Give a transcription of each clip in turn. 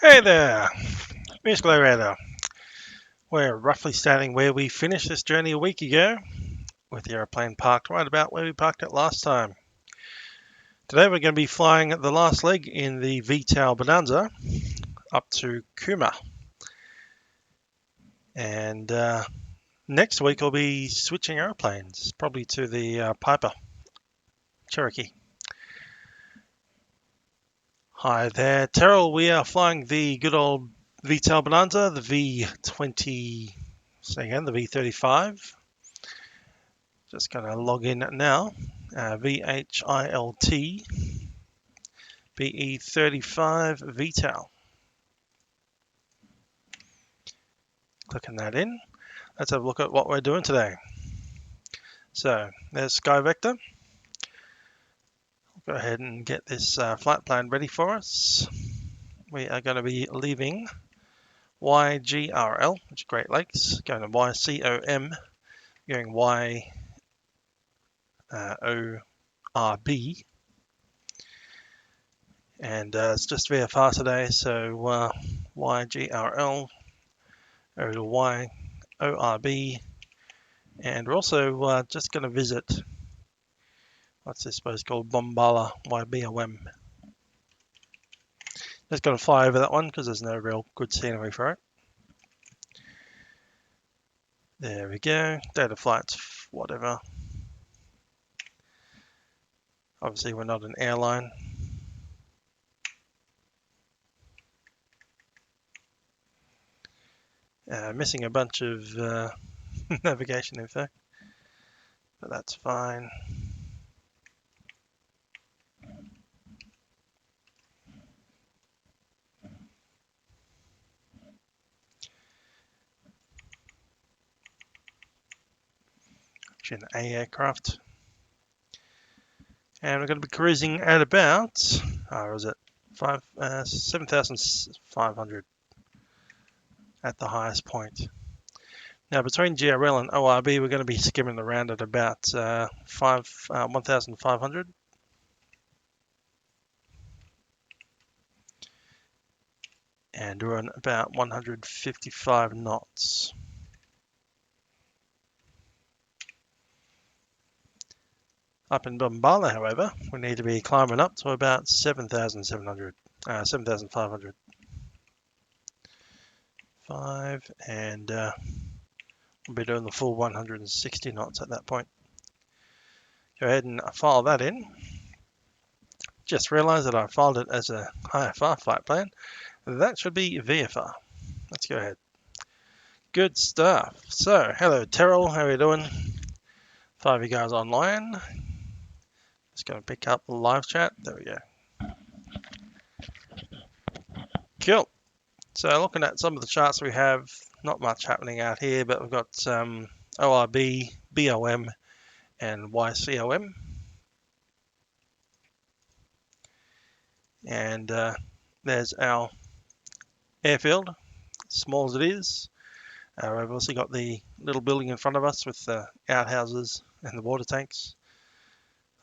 Hey there, Musical Radar. We're roughly starting where we finished this journey a week ago, with the aeroplane parked right about where we parked it last time. Today we're going to be flying the last leg in the A2A Bonanza up to Cooma. And next week we'll be switching aeroplanes, probably to the Piper Cherokee. Hi there, Terrell. We are flying the good old A2A Bonanza, the V20, say again, the V35. Just going to log in now. VH-ILT BE35 VTAL. Clicking that in. Let's have a look at what we're doing today. So there's Sky Vector. Go ahead and get this flight plan ready for us. We are going to be leaving YGRL, which is Great Lakes, going to YCOM, going YORB, and it's just VFR today, so YGRL over to YORB, and we're also just going to visit, what's this place called, Bombala, YBOM. Just got to fly over that one because there's no real good scenery for it. There we go, data flights, whatever. Obviously we're not an airline. Missing a bunch of navigation info, but that's fine. An A aircraft, and we're going to be cruising at about, was it 7,500 at the highest point. Now between GRL and ORB, we're going to be skimming around at about 1,500. And we're on about 155 knots. Up in Bombala, however, we need to be climbing up to about 7,500. 5, and we'll be doing the full 160 knots at that point. Go ahead and file that in. Just realized that I filed it as a IFR flight plan. That should be VFR. Let's go ahead. Good stuff. So, hello Terrell, how are you doing? 5 of you guys online. Just going to pick up the live chat. There we go. Cool. So looking at some of the charts we have, not much happening out here, but we've got ORB, BOM, and YCOM. And there's our airfield, small as it is. We've also got the little building in front of us with the outhouses and the water tanks.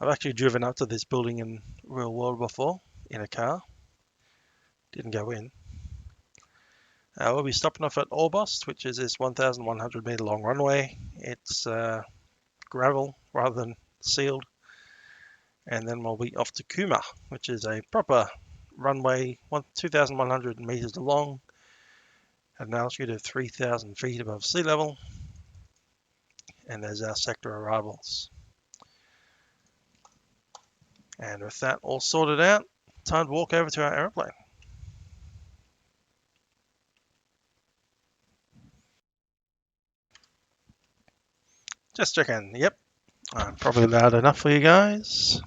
I've actually driven up to this building in real world before in a car. Didn't go in. We'll be stopping off at Orbost, which is this 1,100 meter long runway. It's gravel rather than sealed. And then we'll be off to Cooma, which is a proper runway, 2,100 meters long, at an altitude of 3,000 feet above sea level. And there's our sector arrivals. And with that all sorted out, time to walk over to our aeroplane. Just checking. Yep, I'm probably loud enough for you guys.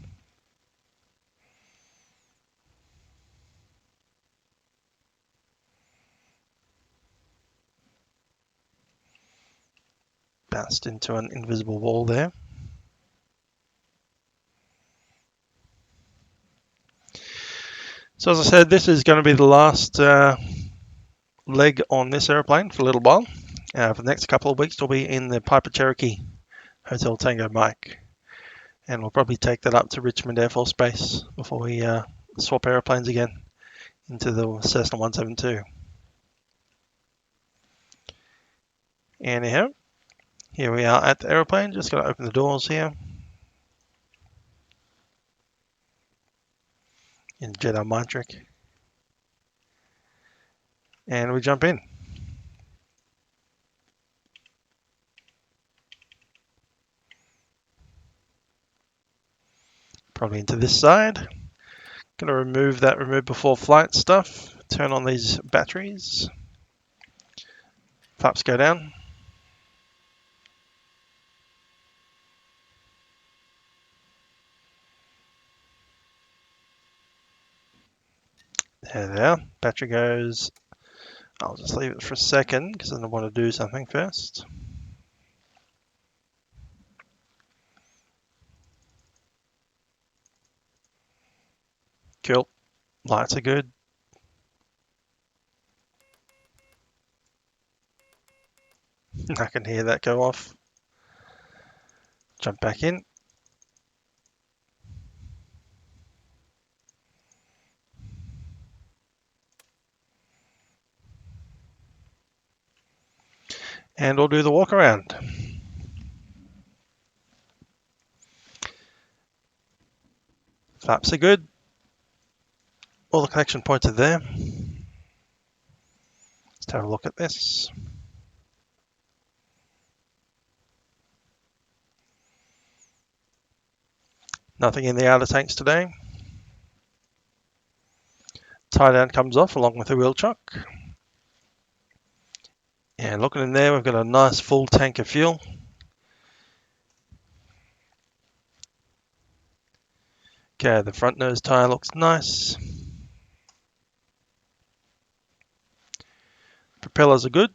Bounced into an invisible wall there. So as I said, this is going to be the last leg on this airplane for a little while. For the next couple of weeks, we'll be in the Piper Cherokee Hotel Tango Mike. And we'll probably take that up to Richmond Air Force Base before we swap airplanes again into the Cessna 172. Anyhow, here we are at the aeroplane. Just going to open the doors here. Inject our mind trick. And we jump in. Probably into this side. Going to remove that remove before flight stuff. Turn on these batteries. Flaps go down. There they are. Battery goes. I'll just leave it for a second because I want to do something first. Cool. Lights are good. I can hear that go off. Jump back in. And we'll do the walk around. Flaps are good. All the connection points are there. Let's have a look at this. Nothing in the outer tanks today. Tie down comes off along with the wheel chuck. And looking in there, we've got a nice full tank of fuel. Okay, the front nose tyre looks nice. Propellers are good.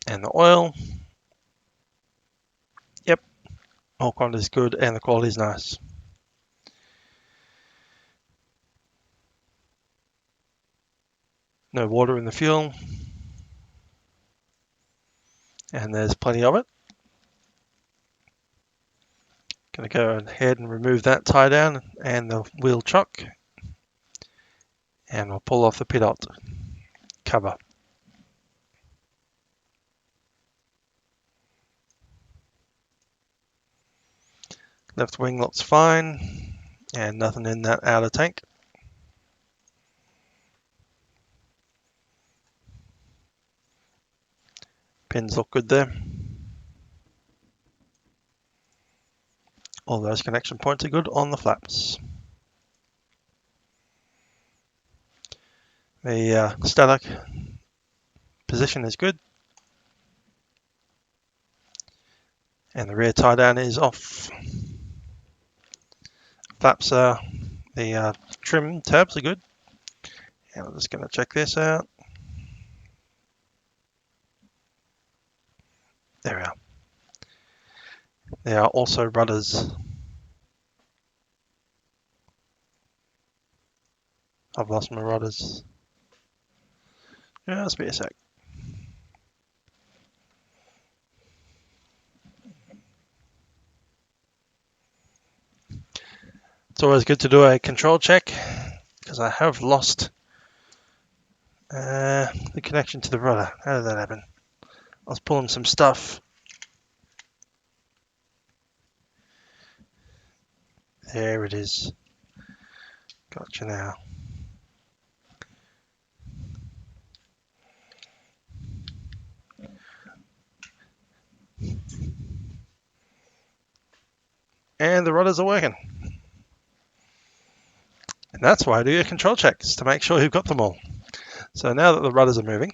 And the oil. Yep, all quantity is good and the quality is nice. No water in the fuel. And there's plenty of it. Going to go ahead and remove that tie down and the wheel chuck. And we'll pull off the pilot cover. Left wing looks fine. And nothing in that outer tank. Pins look good there. All those connection points are good on the flaps. The static position is good. And the rear tie down is off. Flaps are, the trim tabs are good. And I'm just going to check this out. There we are. There are also rudders. I've lost my rudders. Just be a sec. It's always good to do a control check because I have lost the connection to the rudder. How did that happen? I was pulling some stuff. There it is. Gotcha now. And the rudders are working. And that's why I do your control checks, to make sure you've got them all. So now that the rudders are moving,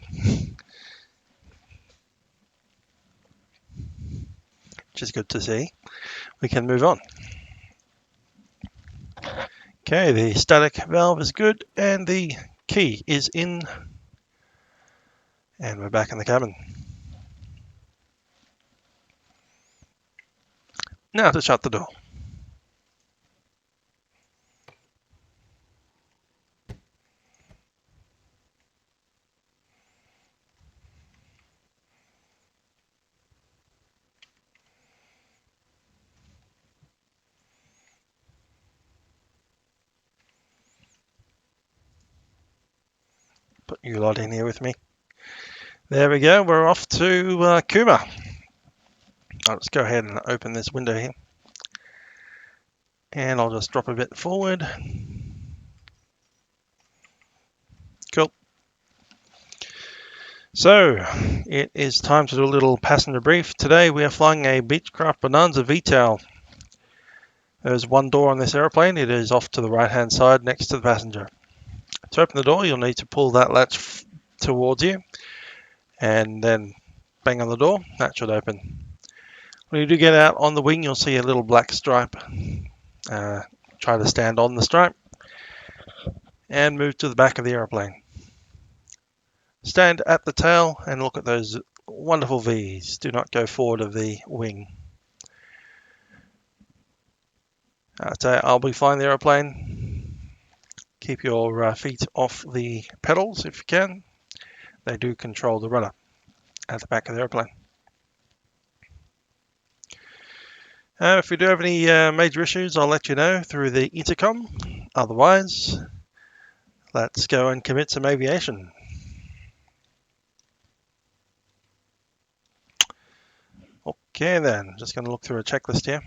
which is good to see, we can move on. Okay, the static valve is good and the key is in. And we're back in the cabin. Now to shut the door. Put you lot in here with me. There we go. We're off to Cooma. I'll just go ahead and open this window here. And I'll just drop a bit forward. Cool. So, it is time to do a little passenger brief. Today we are flying a Beechcraft Bonanza VTOL. There's one door on this aeroplane. It is off to the right hand side next to the passenger. To open the door, you'll need to pull that latch towards you and then bang on the door. That should open. When you do get out on the wing, you'll see a little black stripe. Try to stand on the stripe and move to the back of the aeroplane. Stand at the tail and look at those wonderful V's. Do not go forward of the wing. So I'll be flying the aeroplane. Keep your feet off the pedals if you can. They do control the rudder at the back of the aeroplane. If we do have any major issues, I'll let you know through the intercom. Otherwise, let's go and commit some aviation. Okay then, just going to look through a checklist here.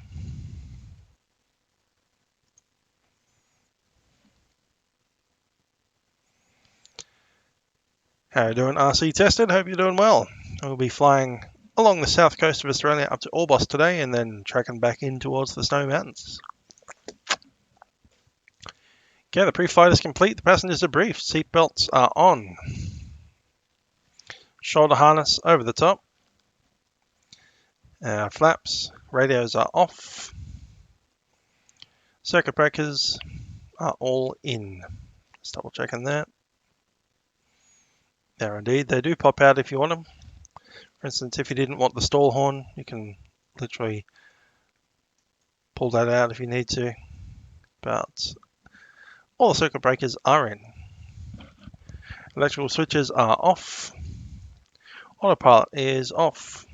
How are you doing, RC Tested? Hope you're doing well. We'll be flying along the south coast of Australia up to Orbost today and then tracking back in towards the Snowy Mountains. Okay, the pre-flight is complete. The passengers are briefed. Seatbelts are on. Shoulder harness over the top. Flaps, radios are off. Circuit breakers are all in. Just double checking that. There indeed, they do pop out if you want them. For instance, if you didn't want the stall horn, you can literally pull that out if you need to. But all the circuit breakers are in. Electrical switches are off. Autopilot is off.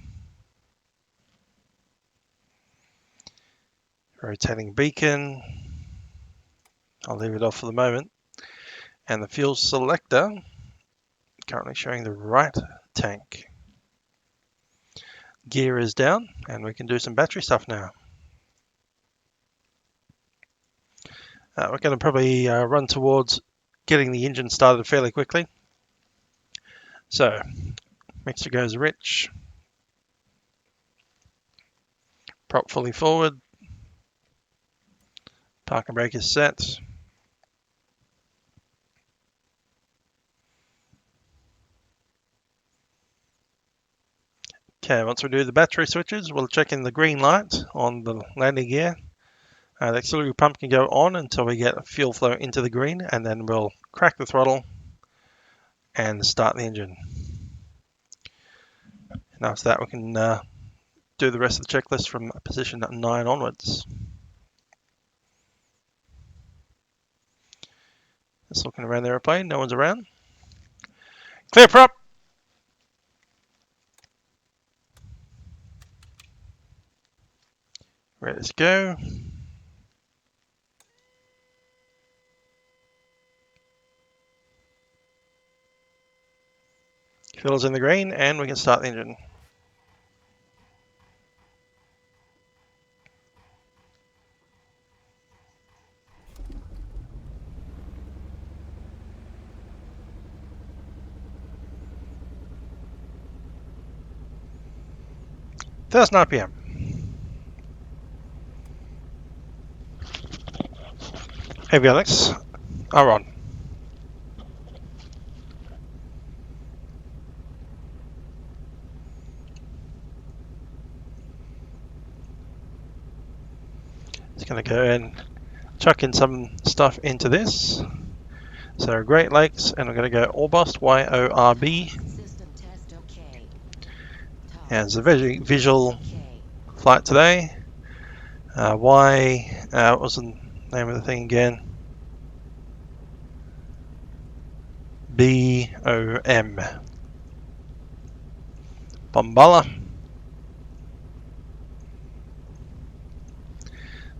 Rotating beacon. I'll leave it off for the moment. And the fuel selector currently showing the right tank. Gear is down and we can do some battery stuff now. We're going to probably run towards getting the engine started fairly quickly. So, mixture goes rich. Prop fully forward. Parking brake is set. Okay, once we do the battery switches, we'll check in the green light on the landing gear. The auxiliary pump can go on until we get fuel flow into the green, and then we'll crack the throttle and start the engine. And after that, we can do the rest of the checklist from position 9 onwards. Just looking around the airplane, no one's around. Clear prop! Ready to go. Fuel's in the green and we can start the engine. That's 9 PM. Avionics are on. Just going to go and chuck in some stuff into this. So Great Lakes, and I'm going to go Orbost, Y-O-R-B. And it's a very visual flight today. What was the name of the thing again? B-O-M. Bombala.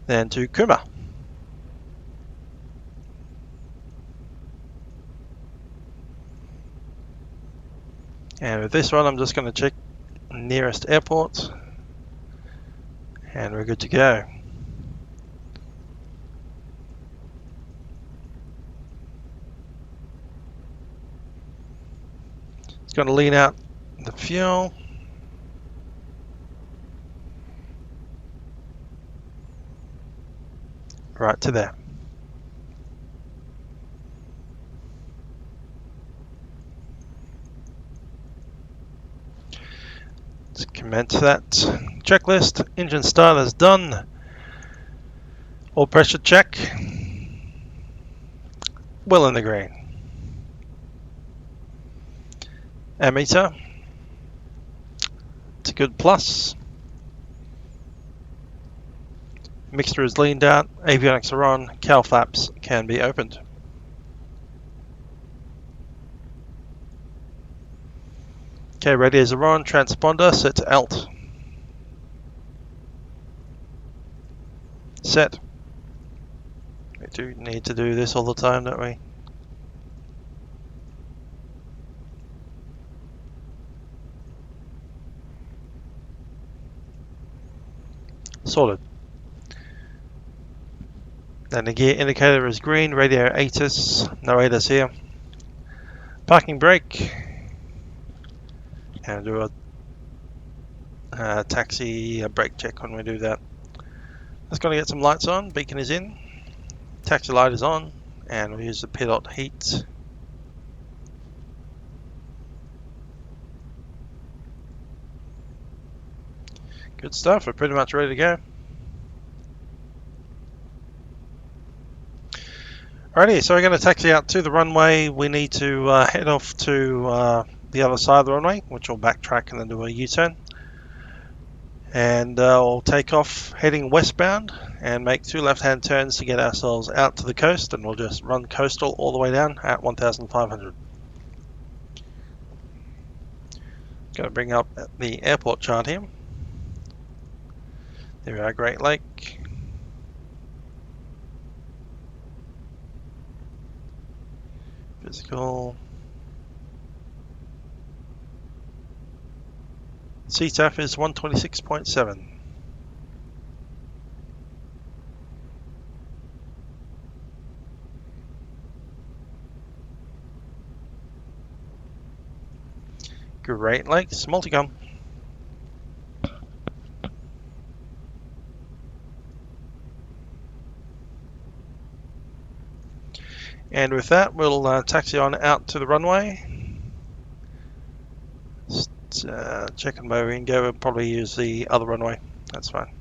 Then to Kuma. And with this one, I'm just going to check nearest airport, and we're good to go. It's going to lean out the fuel. Right to there. Let's commence that checklist. Engine start is done. Oil pressure check. Well in the green. Ammeter. It's a good plus. Mixture is leaned out. Avionics are on. Cowl flaps can be opened. Okay, radios are on. Transponder set to ALT. Set. We do need to do this all the time, don't we? Sorted. Then the gear indicator is green. Radio ATIS. No ATIS here. Parking brake. And do a taxi brake check when we do that. Just going to get some lights on. Beacon is in. Taxi light is on. And we'll use the pilot heat. Good stuff. We're pretty much ready to go. Alrighty, so we're going to taxi out to the runway. We need to head off to the other side of the runway, which will backtrack and then do a U-turn. And we'll take off heading westbound and make 2 left-hand turns to get ourselves out to the coast, and we'll just run coastal all the way down at 1,500. Going to bring up the airport chart here. There we are, Great Lake. Physical. CTAF is 126.7. Great Lakes, Multicom. And with that, we'll taxi on out to the runway. Checking where we can go. We'll probably use the other runway. That's fine.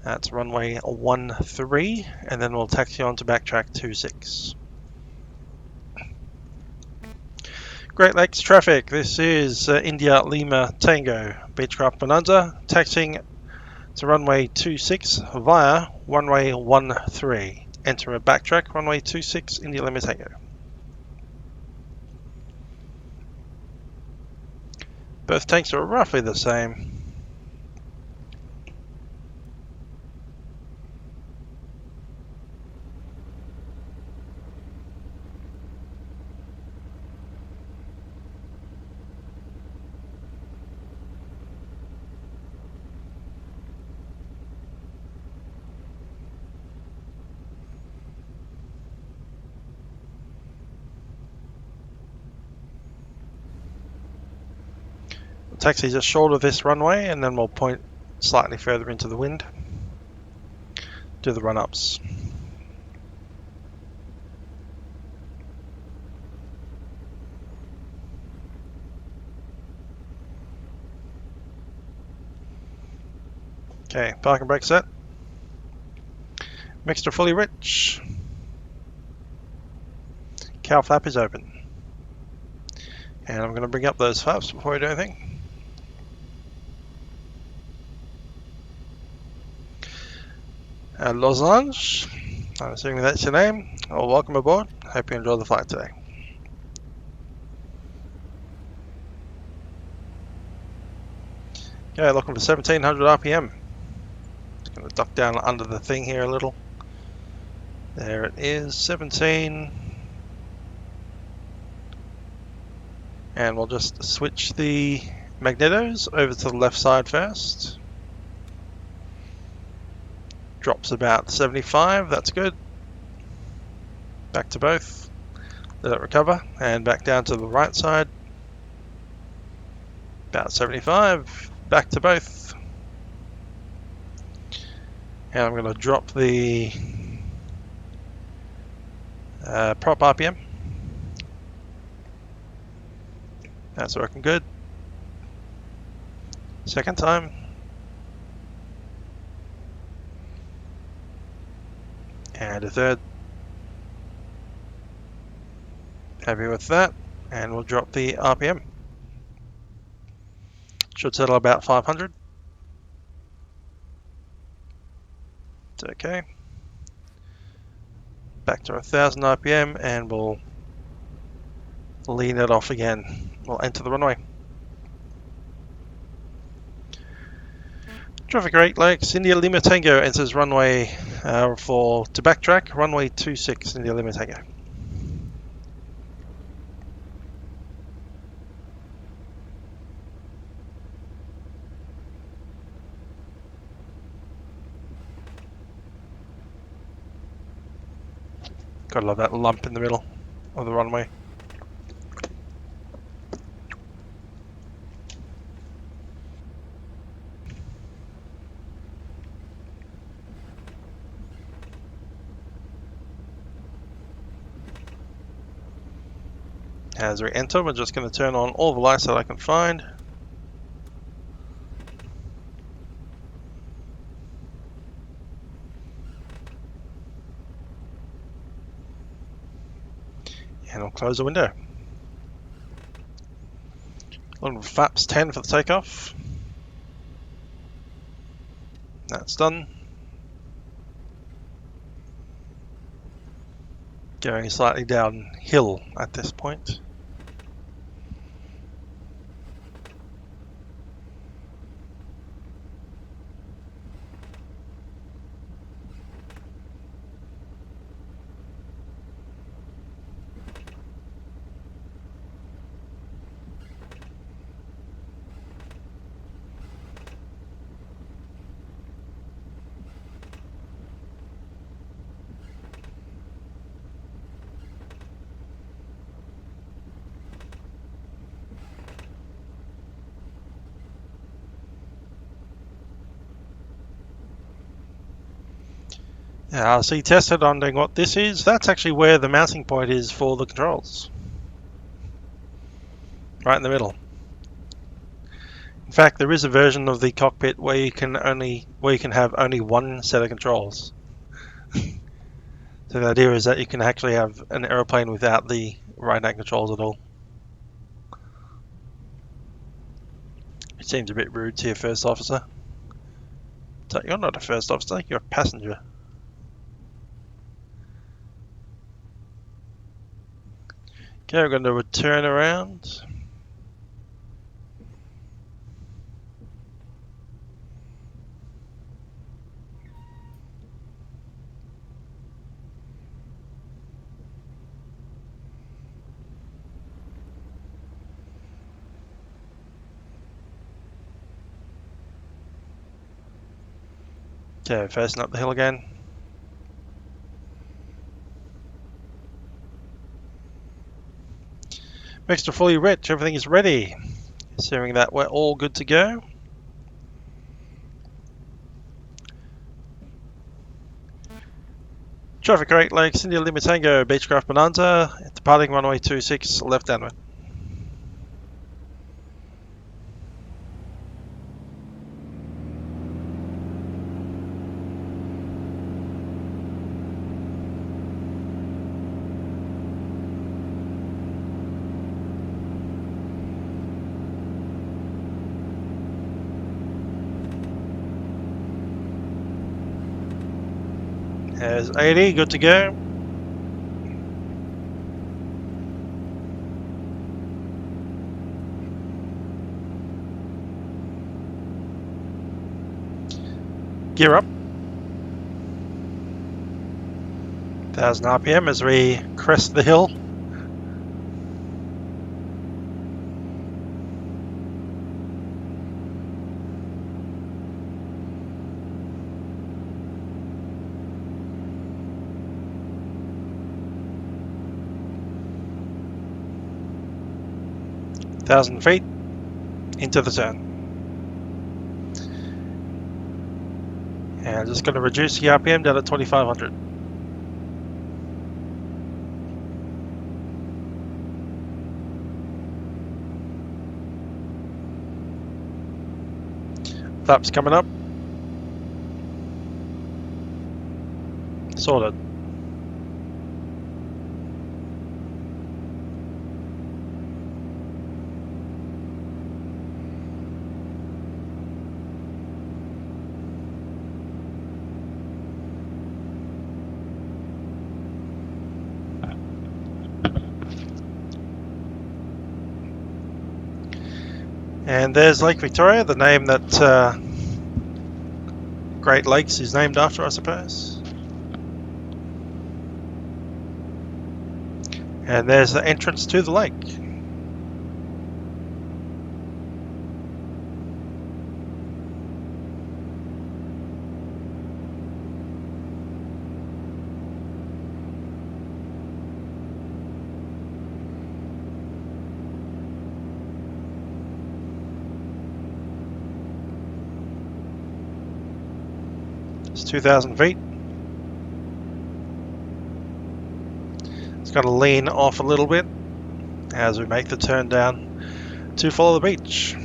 That's runway 13, and then we'll taxi on to backtrack 26. Great Lakes traffic. This is India Lima Tango Beechcraft Bonanza, taxiing to runway 26 via runway 13. Enter a backtrack runway 26 India Lima Tango. Both tanks are roughly the same. Taxi just short of this runway, and then we'll point slightly further into the wind. Do the run-ups. Okay, parking brake set. Mixture fully rich. Cowl flap is open. And I'm going to bring up those flaps before I do anything. Losange, I'm assuming that's your name. Well, welcome aboard. Hope you enjoy the flight today. Okay, looking for 1700 RPM. Just going to duck down under the thing here a little. There it is, 17. And we'll just switch the magnetos over to the left side first. Drops about 75, that's good. Back to both, let it recover, and back down to the right side. About 75, back to both. And I'm going to drop the prop RPM. That's working good. Second time. And a third. Happy with that. And we'll drop the RPM. Should settle about 500. It's okay. Back to 1000 RPM and we'll lean it off again. We'll enter the runway. Traffic Great Lakes, India Lima Tango enters runway to backtrack, runway 26, India Lima Tango. Gotta love that lump in the middle of the runway. As we enter, we're just going to turn on all the lights that I can find. And I'll close the window. Little flaps 10 for the takeoff. That's done. Going slightly downhill at this point. So you tested on doing what this is. That's actually where the mounting point is for the controls. Right in the middle. In fact, there is a version of the cockpit where you can have only one set of controls. So the idea is that you can actually have an aeroplane without the right-hand controls at all. It seems a bit rude to your first officer. So you're not a first officer, you're a passenger. Okay, we're going to return around. Okay, facing up the hill again. Mixture fully rich, everything is ready. Assuming that we're all good to go. Traffic Great Lakes, India Lima Tango, Beechcraft Bonanza, departing runway 26, left downwind. There's 80, good to go. Gear up. 1000 RPM as we crest the hill. 1,000 feet into the turn. And I'm just going to reduce the RPM down to 2,500. Flaps coming up. Sorted. And there's Lake Victoria, the name that Great Lakes is named after, I suppose. And there's the entrance to the lake. It's 2,000 feet. It's got to lean off a little bit as we make the turn down to follow the beach.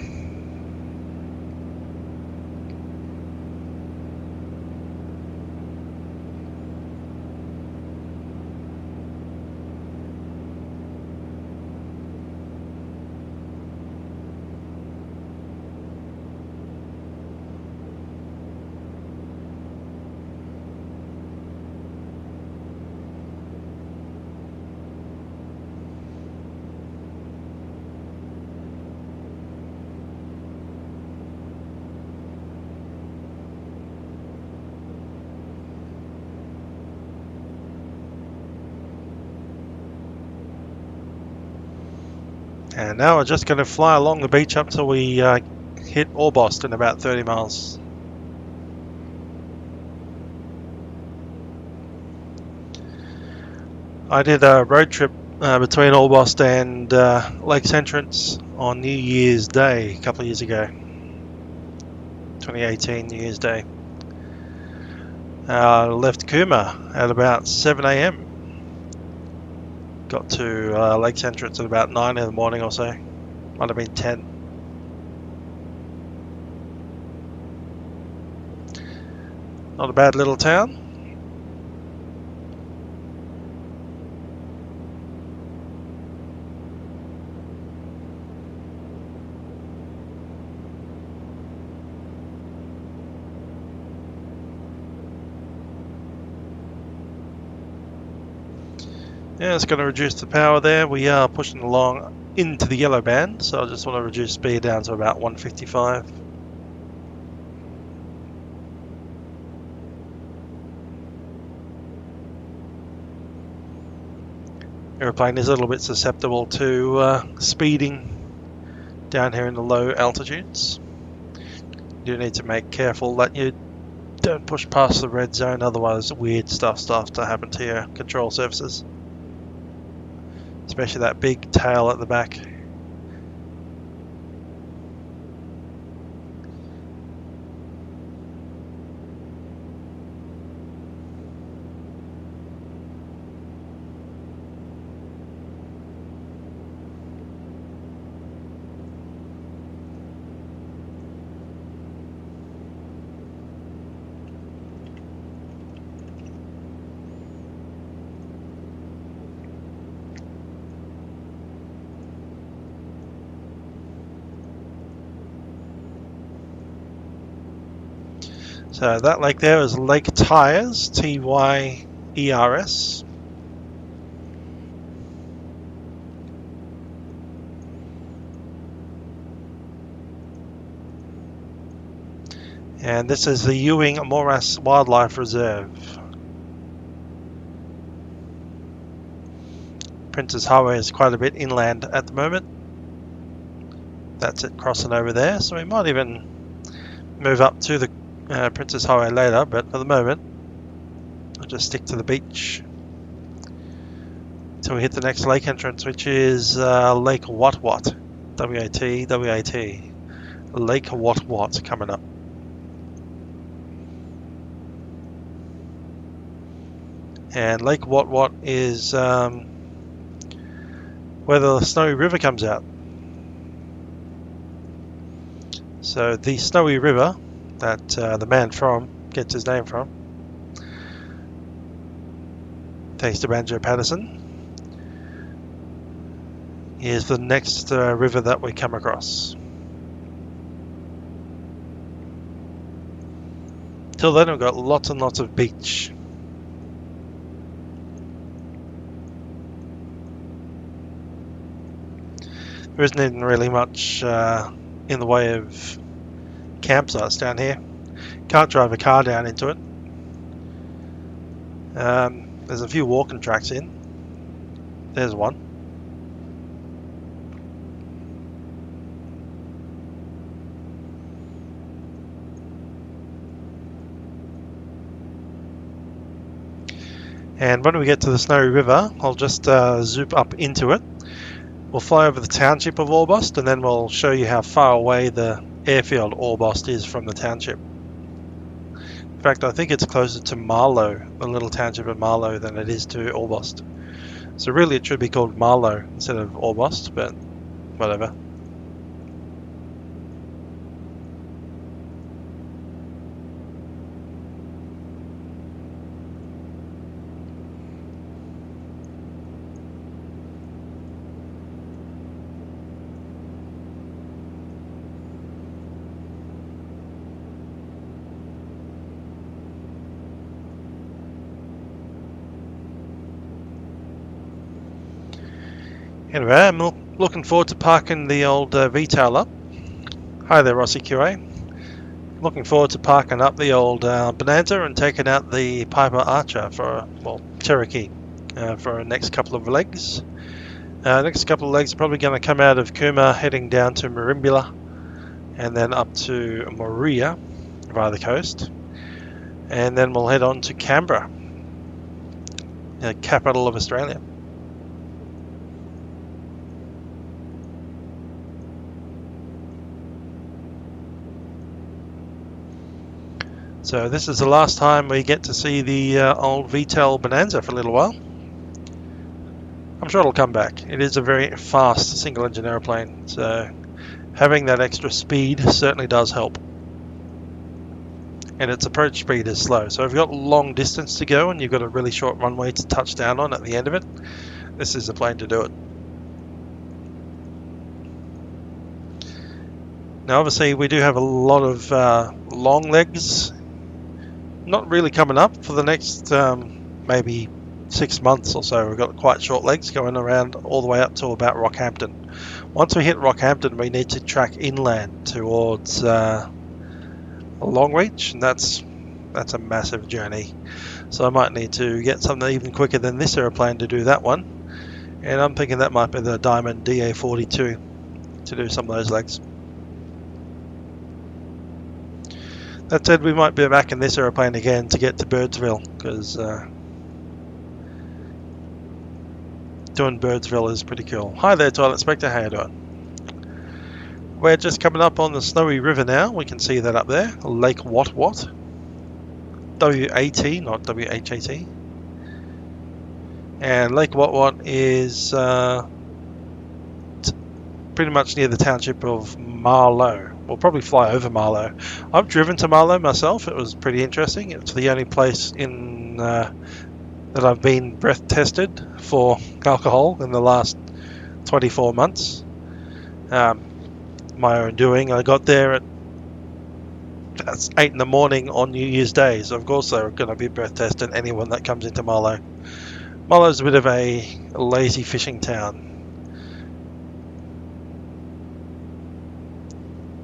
And now we're just going to fly along the beach up till we hit Orbost in about 30 miles. I did a road trip between Orbost and Lakes Entrance on New Year's Day a couple of years ago. 2018 New Year's Day. Left Cooma at about 7 AM. Got to Lakes Entrance at about 9 in the morning or so. Might have been 10. Not a bad little town. Yeah, it's going to reduce the power there. We are pushing along into the yellow band, so I just want to reduce speed down to about 155. Aeroplane is a little bit susceptible to speeding down here in the low altitudes. You do need to make careful that you don't push past the red zone, otherwise weird stuff starts to happen to your control surfaces. Especially that big tail at the back. So that lake there is Lake Tyers, Tyers. And this is the Ewing Morass Wildlife Reserve. Princes Highway is quite a bit inland at the moment. That's it crossing over there, so we might even move up to the Princess Highway later, but for the moment I'll just stick to the beach until we hit the next lake entrance, which is Lake Wat Wat. WAT, WAT. Lake What coming up. And Lake What is where the Snowy River comes out. So the Snowy River that the man from gets his name from, thanks to Banjo Patterson, is the next river that we come across. Till then we've got lots and lots of beach. There isn't even really much in the way of campsites down here. Can't drive a car down into it. There's a few walking tracks in. There's one. And when we get to the Snowy River, I'll just zoom up into it. We'll fly over the township of Orbost, and then we'll show you how far away the airfield Orbost is from the township. In fact, I think it's closer to Marlow, the little township of Marlow, than it is to Orbost. So really it should be called Marlow instead of Orbost, but whatever. Anyway, I'm looking forward to parking the old V-tail up. Hi there, Rossi QA. Looking forward to parking up the old Bonanza and taking out the Piper Archer for, well, Cherokee for the next couple of legs. Next couple of legs are probably going to come out of Cooma, heading down to Merimbula, and then up to Moria via the coast. And then we'll head on to Canberra, the capital of Australia. So this is the last time we get to see the old VTEL Bonanza for a little while. I'm sure it'll come back. It is a very fast single-engine aeroplane, so having that extra speed certainly does help. And its approach speed is slow, so if you've got long distance to go and you've got a really short runway to touch down on at the end of it, this is the plane to do it. Now obviously we do have a lot of long legs not really coming up for the next maybe 6 months or so. We've got quite short legs going around all the way up to about Rockhampton. Once we hit Rockhampton, we need to track inland towards Longreach, and that's a massive journey. So I might need to get something even quicker than this aeroplane to do that one. And I'm thinking that might be the Diamond DA42 to do some of those legs. That said, we might be back in this aeroplane again to get to Birdsville, because doing Birdsville is pretty cool. Hi there, Toilet Spectre, how you doing? We're just coming up on the Snowy River now. We can see that up there, Lake What. W-A-T, not W-H-A-T. And Lake What is pretty much near the township of Marlow. We'll probably fly over Marlow. I've driven to Marlow myself. It was pretty interesting. It's the only place in that I've been breath tested for alcohol in the last 24 months. My own doing. I got there at 8 in the morning on New Year's Day, so of course they're going to be breath testing anyone that comes into Marlow. Marlow's a bit of a lazy fishing town.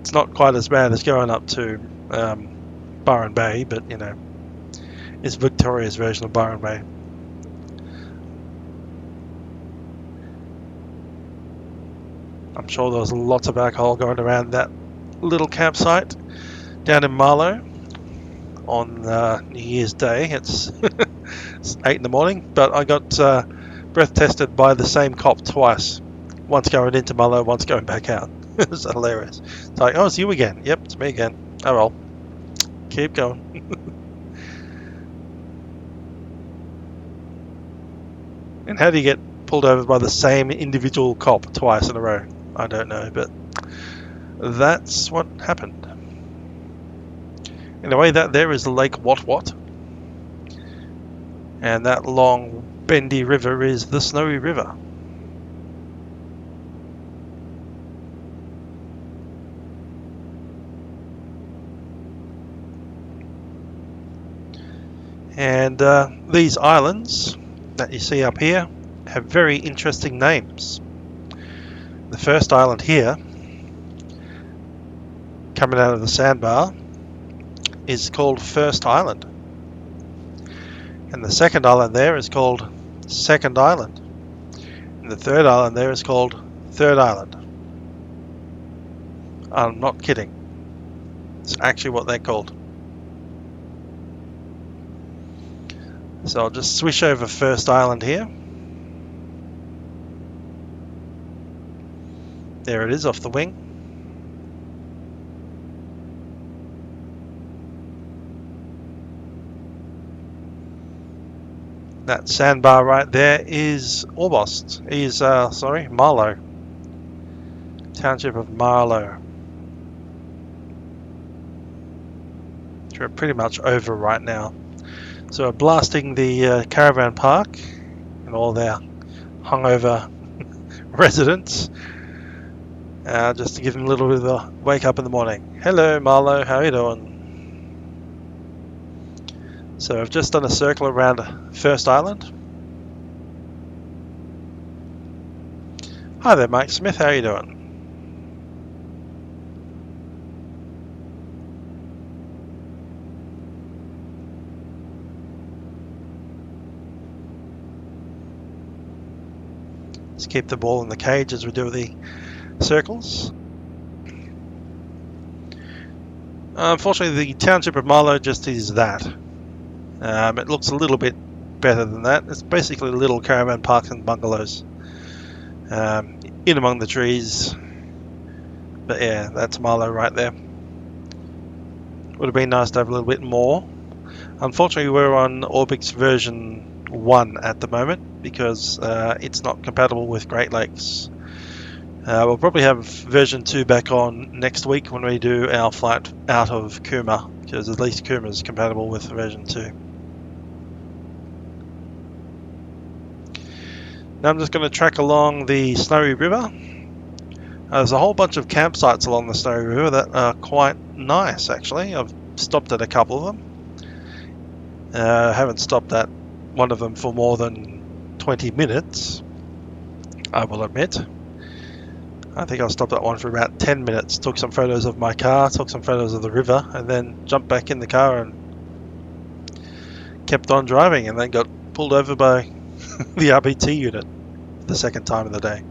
It's not quite as bad as going up to Byron Bay, but you know, it's Victoria's version of Byron Bay. I'm sure there was lots of alcohol going around that little campsite down in Marlow on New Year's Day. It's, it's 8 in the morning, but I got breath tested by the same cop twice. Once going into Mullo, once going back out. It's hilarious. It's like, oh, it's you again. Yep, it's me again. Oh well. Keep going. And how do you get pulled over by the same individual cop twice in a row? I don't know, but that's what happened. Anyway, that there is Lake What. And that long bendy river is the Snowy River. And these islands that you see up here have very interesting names. The first island here, coming out of the sandbar, is called First Island. And the second island there is called Second Island. And the third island there is called Third Island. I'm not kidding. It's actually what they're called. So I'll just swish over First Island here. There it is off the wing. That sandbar right there is Orbost. Marlow. Township of Marlow. Which we're pretty much over right now. So we're blasting the caravan park and all their hungover residents. Just to give them a little bit of a wake up in the morning. Hello Marlow, how are you doing? So I've just done a circle around First Island. Hi there Mike Smith, how are you doing? Let's keep the ball in the cage as we do the circles. Unfortunately, the township of Marlow just is that. It looks a little bit better than that. It's basically little caravan parks and bungalows in among the trees. But yeah, that's Marlow right there. Would have been nice to have a little bit more. Unfortunately, we're on Orbix version 1 at the moment because it's not compatible with Great Lakes. We'll probably have version 2 back on next week when we do our flight out of Cooma, because at least Cooma is compatible with version 2. Now I'm just going to track along the Snowy River. There's a whole bunch of campsites along the Snowy River that are quite nice actually. I've stopped at a couple of them. I haven't stopped at one of them for more than 20 minutes, I will admit. I think I stopped at one for about 10 minutes, took some photos of my car, took some photos of the river, and then jumped back in the car and kept on driving, and then got pulled over by the RBT unit the second time of the day.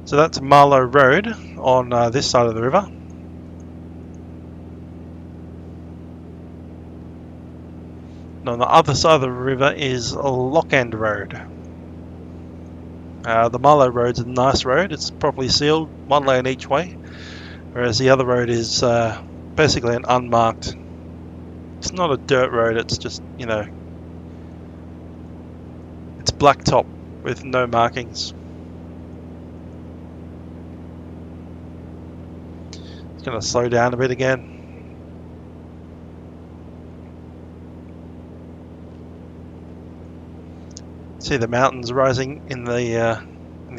So that's Marlow Road on this side of the river. And on the other side of the river is Lockheed Road. The Marlow Road's a nice road. It's properly sealed, one lane each way, whereas the other road is basically an unmarked. It's not a dirt road. It's just, you know, it's blacktop with no markings. Going to slow down a bit again. See the mountains rising in the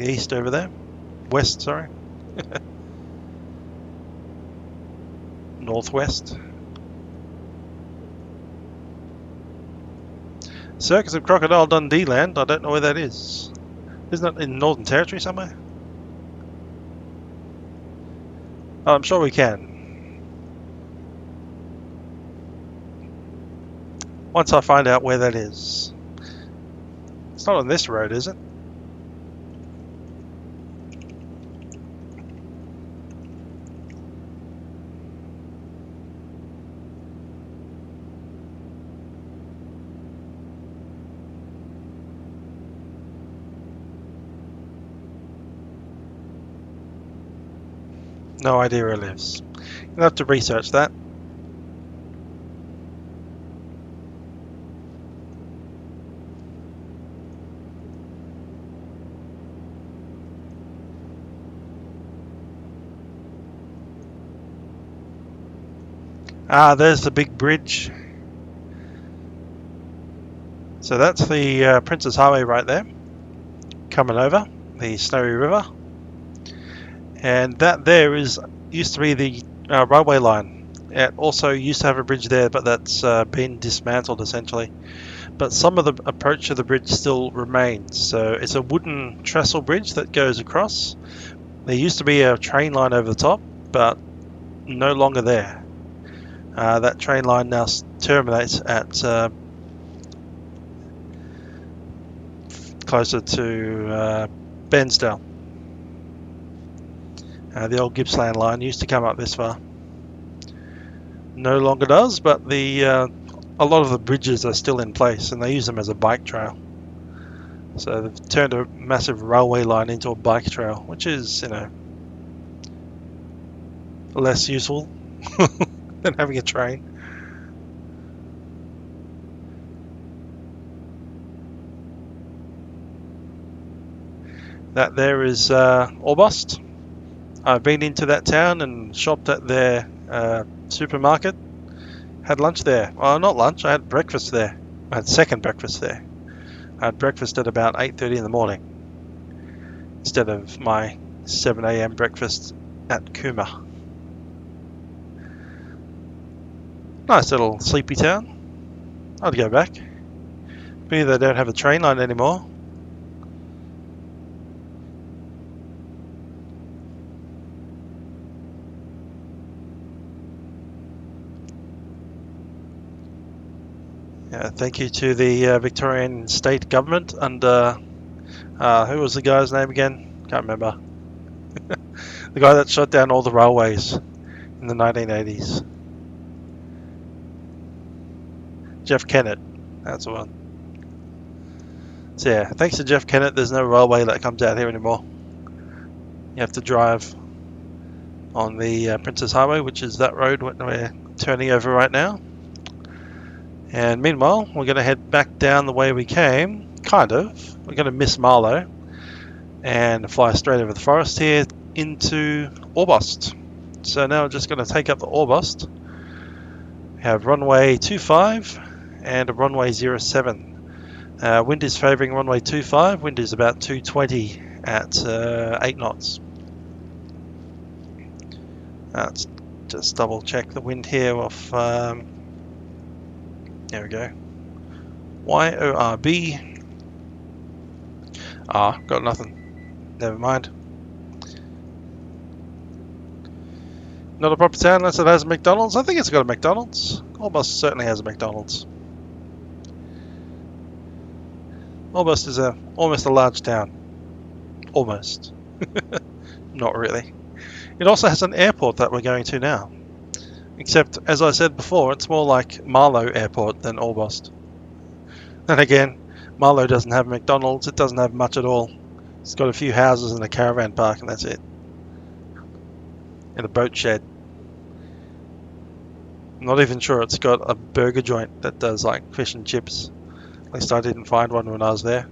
east over there, west, sorry, northwest. Circus of Crocodile Dundee Land. I don't know where that is. Isn't it in Northern Territory somewhere? I'm sure we can. once I find out where that is. It's not on this road, is it? No idea where it lives. You'll have to research that. Ah, there's the big bridge. So that's the Princess Highway right there, coming over the Snowy River. And that there used to be the railway line. It also used to have a bridge there, but that's been dismantled essentially. But some of the approach to the bridge still remains. So it's a wooden trestle bridge that goes across. There used to be a train line over the top, but no longer there. That train line now terminates at closer to Bensdale. The old Gippsland line used to come up this far. No longer does, but a lot of the bridges are still in place, and they use them as a bike trail. So they've turned a massive railway line into a bike trail, which is, less useful than having a train. That there is Orbost. I've been into that town and shopped at their supermarket. Had lunch there. Well, not lunch, I had breakfast there. I had second breakfast there. I had breakfast at about 8:30 in the morning instead of my 7 a.m. breakfast at Cooma. Nice little sleepy town. I'd go back. Maybe they don't have a train line anymore. Thank you to the Victorian state government under, who was the guy's name again? Can't remember. The guy that shut down all the railways in the 1980s. Jeff Kennett, that's the one. So yeah, thanks to Jeff Kennett, there's no railway that comes out here anymore. You have to drive on the Princess Highway, which is that road we're turning over right now. And meanwhile, we're going to head back down the way we came, kind of. We're going to miss Marlow and fly straight over the forest here into Orbost. So now we're just going to take up the Orbost. We have runway 25 and a runway 07. Wind is favouring runway 25. Wind is about 220 at 8 knots. Let's just double check the wind here off... there we go. YORB. Got nothing. Never mind. Not a proper town unless it has a McDonald's. I think it's got a McDonald's. Almost certainly has a McDonald's. Almost is almost a large town. Almost. Not really. It also has an airport that we're going to now. Except, as I said before, it's more like Marlow Airport than Orbost. And again, Marlow doesn't have McDonald's, it doesn't have much at all. It's got a few houses and a caravan park, and that's it. And a boat shed. I'm not even sure it's got a burger joint that does like fish and chips. At least I didn't find one when I was there.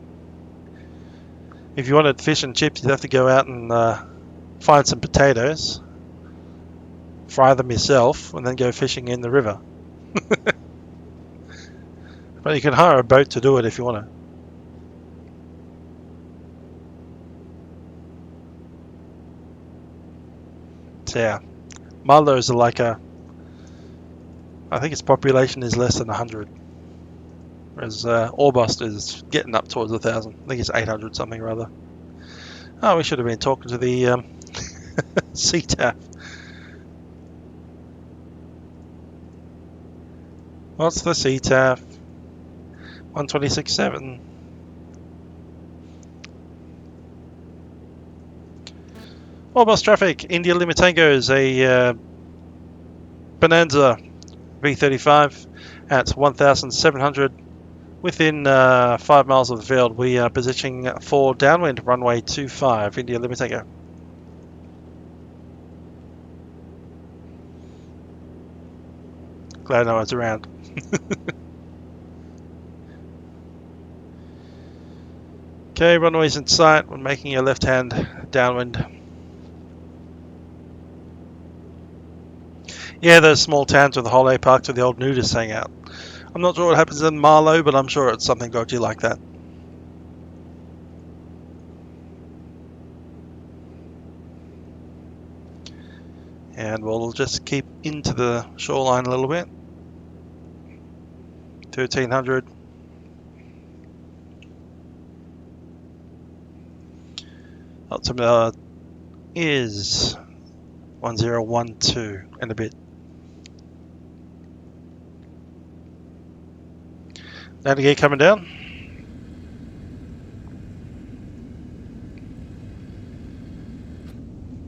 If you wanted fish and chips, you'd have to go out and find some potatoes, fry them yourself, and then go fishing in the river. But you can hire a boat to do it if you want to. So yeah, Marlow's are like I think its population is less than 100. Whereas Orbost is getting up towards 1,000. I think it's 800 something or other. Oh, we should have been talking to the CTAF. What's the CTAF? 126.7. Orbost traffic, India Lima Tango's a Bonanza V35 at 1,700 within 5 miles of the field. We are positioning for downwind runway 25, India Lima Tango. Glad no one's around. Okay, runway's in sight. We're making a left hand downwind. Yeah, those small towns with the holiday parks where the old nudists hang out. I'm not sure what happens in Marlow, but I'm sure it's something dodgy like that. And we'll just keep into the shoreline a little bit. 1300. Altimeter is 1012 and a bit. Landing gear coming down.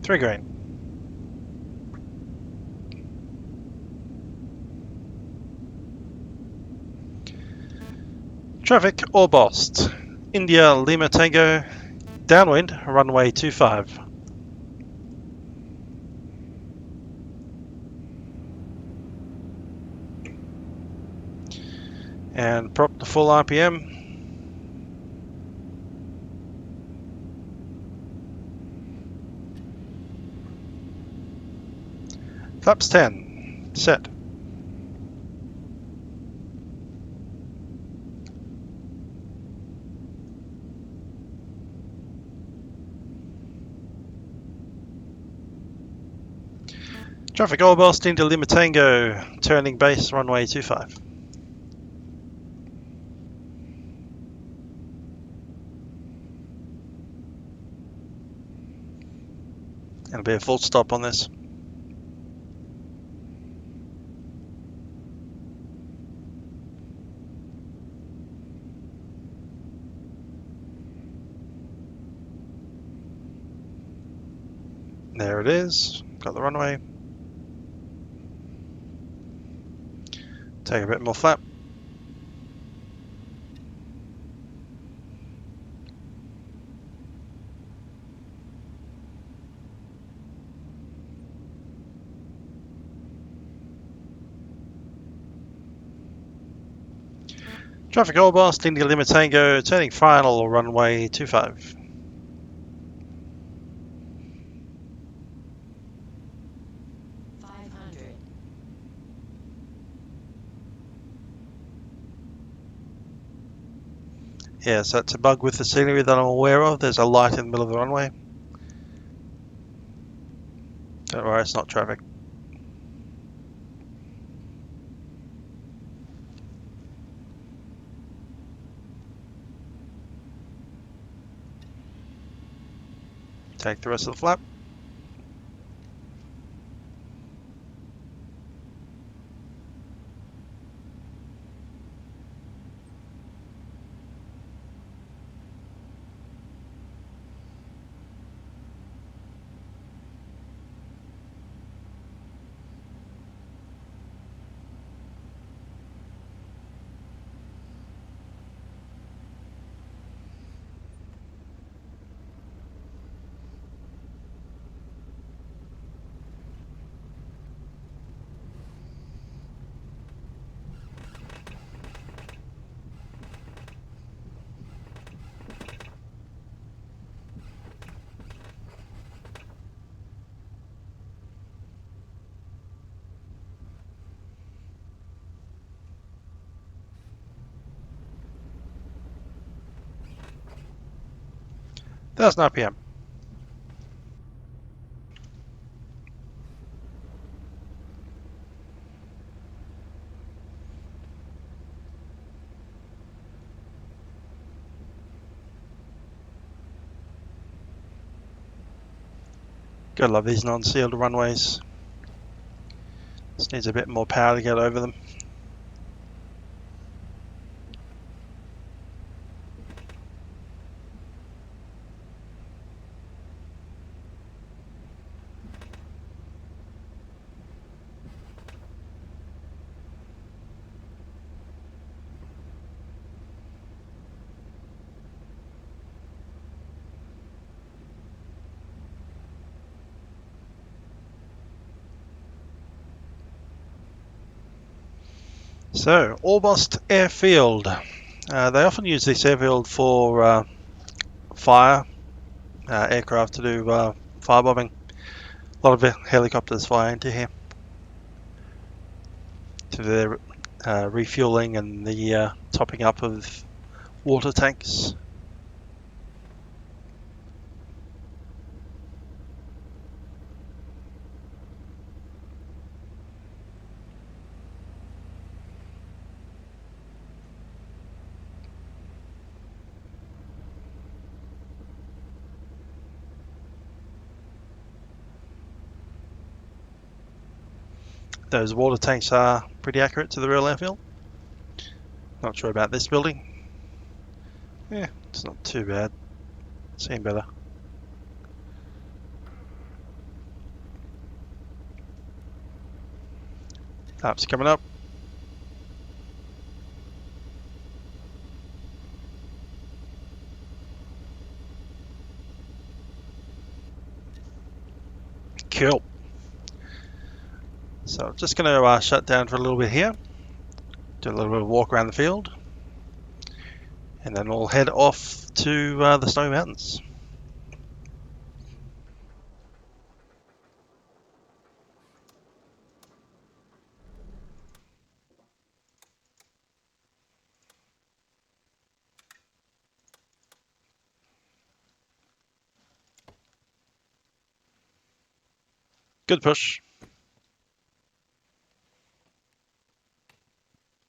Three green. Traffic Orbost, India Lima Tango, downwind runway 25. And prop to full RPM. Flaps 10, set. Traffic Orbost into Lima Tango, turning base runway 25. And a bit of full stop on this. There it is, got the runway. Take a bit more flap. Traffic Orbost, India Lima Tango, turning final runway 25. Yeah, so it's a bug with the scenery that I'm aware of. There's a light in the middle of the runway. Don't worry, it's not traffic. Take the rest of the flap. That's not PM. Gotta love these non-sealed runways. Just needs a bit more power to get over them. So, Orbost airfield. They often use this airfield for fire aircraft to do firebombing. A lot of helicopters fly into here to their refueling and the topping up of water tanks. Those water tanks are pretty accurate to the real airfield. Not sure about this building. Yeah, it's not too bad. Seen better. Taps coming up. Cool. So just going to shut down for a little bit here. Do a little bit of walk around the field. And then we'll head off to the Snowy Mountains. Good push.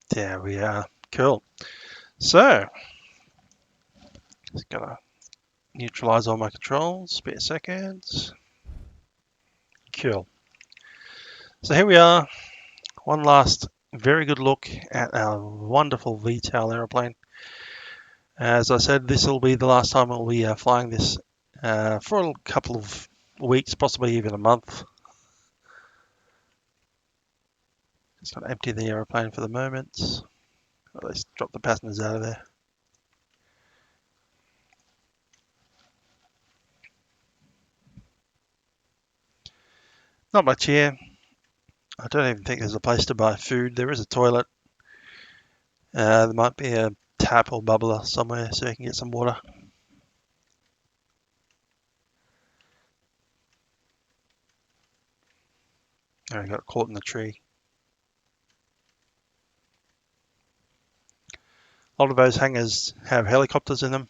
There we are. Cool. So, just gonna neutralize all my controls. Spare seconds. Cool. So here we are. One last very good look at our wonderful VTOL aeroplane. As I said, this will be the last time we'll be flying this for a couple of weeks, possibly even a month. Just gonna empty the aeroplane for the moment. Let's drop the passengers out of there. Not much here. I don't even think there's a place to buy food. There is a toilet. There might be a tap or bubbler somewhere so you can get some water. I got caught in the tree. A lot of those hangars have helicopters in them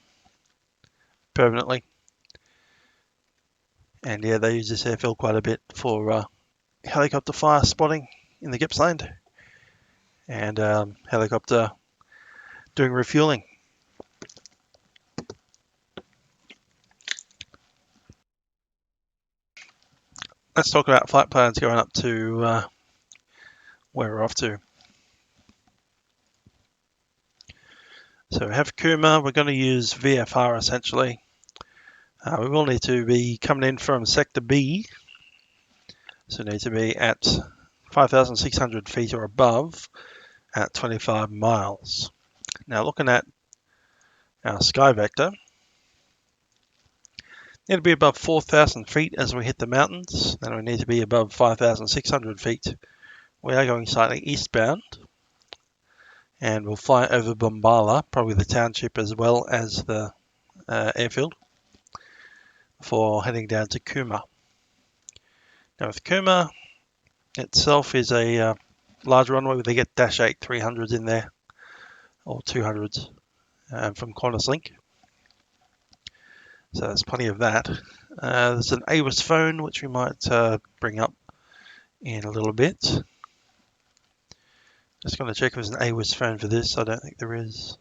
permanently. And yeah, they use this airfield quite a bit for helicopter fire spotting in the Gippsland and helicopter doing refueling. Let's talk about flight plans going up to where we're off to. So we have Cooma. We're going to use VFR essentially. We will need to be coming in from sector B. So we need to be at 5,600 feet or above at 25 miles. Now looking at our sky vector, need to be above 4,000 feet as we hit the mountains. Then we need to be above 5,600 feet. We are going slightly eastbound. And we'll fly over Bombala, probably the township as well as the airfield, before heading down to Cooma. Now with Cooma itself is a large runway where they get Dash 8 300s in there, or 200s from Qantas Link. So there's plenty of that. There's an AWS phone, which we might bring up in a little bit. Just going to check if there's an AWS phone for this. I don't think there is.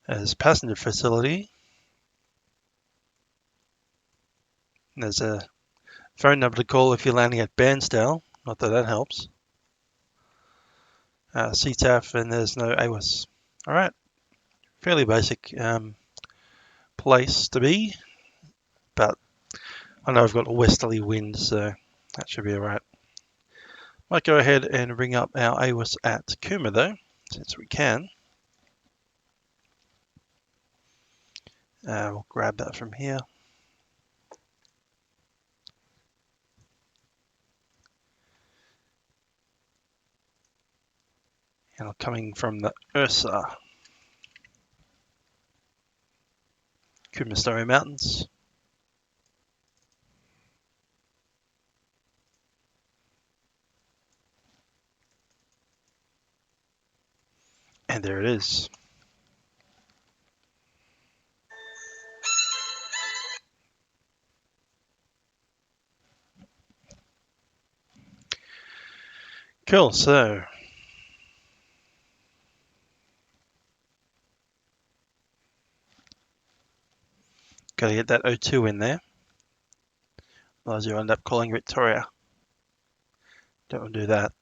There's passenger facility. There's a phone number to call if you're landing at Bairnsdale. Not that that helps. CTAF, and there's no AWS. All right. Fairly basic place to be. But I know I've got a westerly wind, so that should be all right. Might go ahead and ring up our AWS at Cooma though, since we can. We'll grab that from here. And coming from the Ursa, Cooma Mountains. And there it is. Cool, so gotta get that O2 in there. Otherwise you end up calling Victoria. Don't want to do that.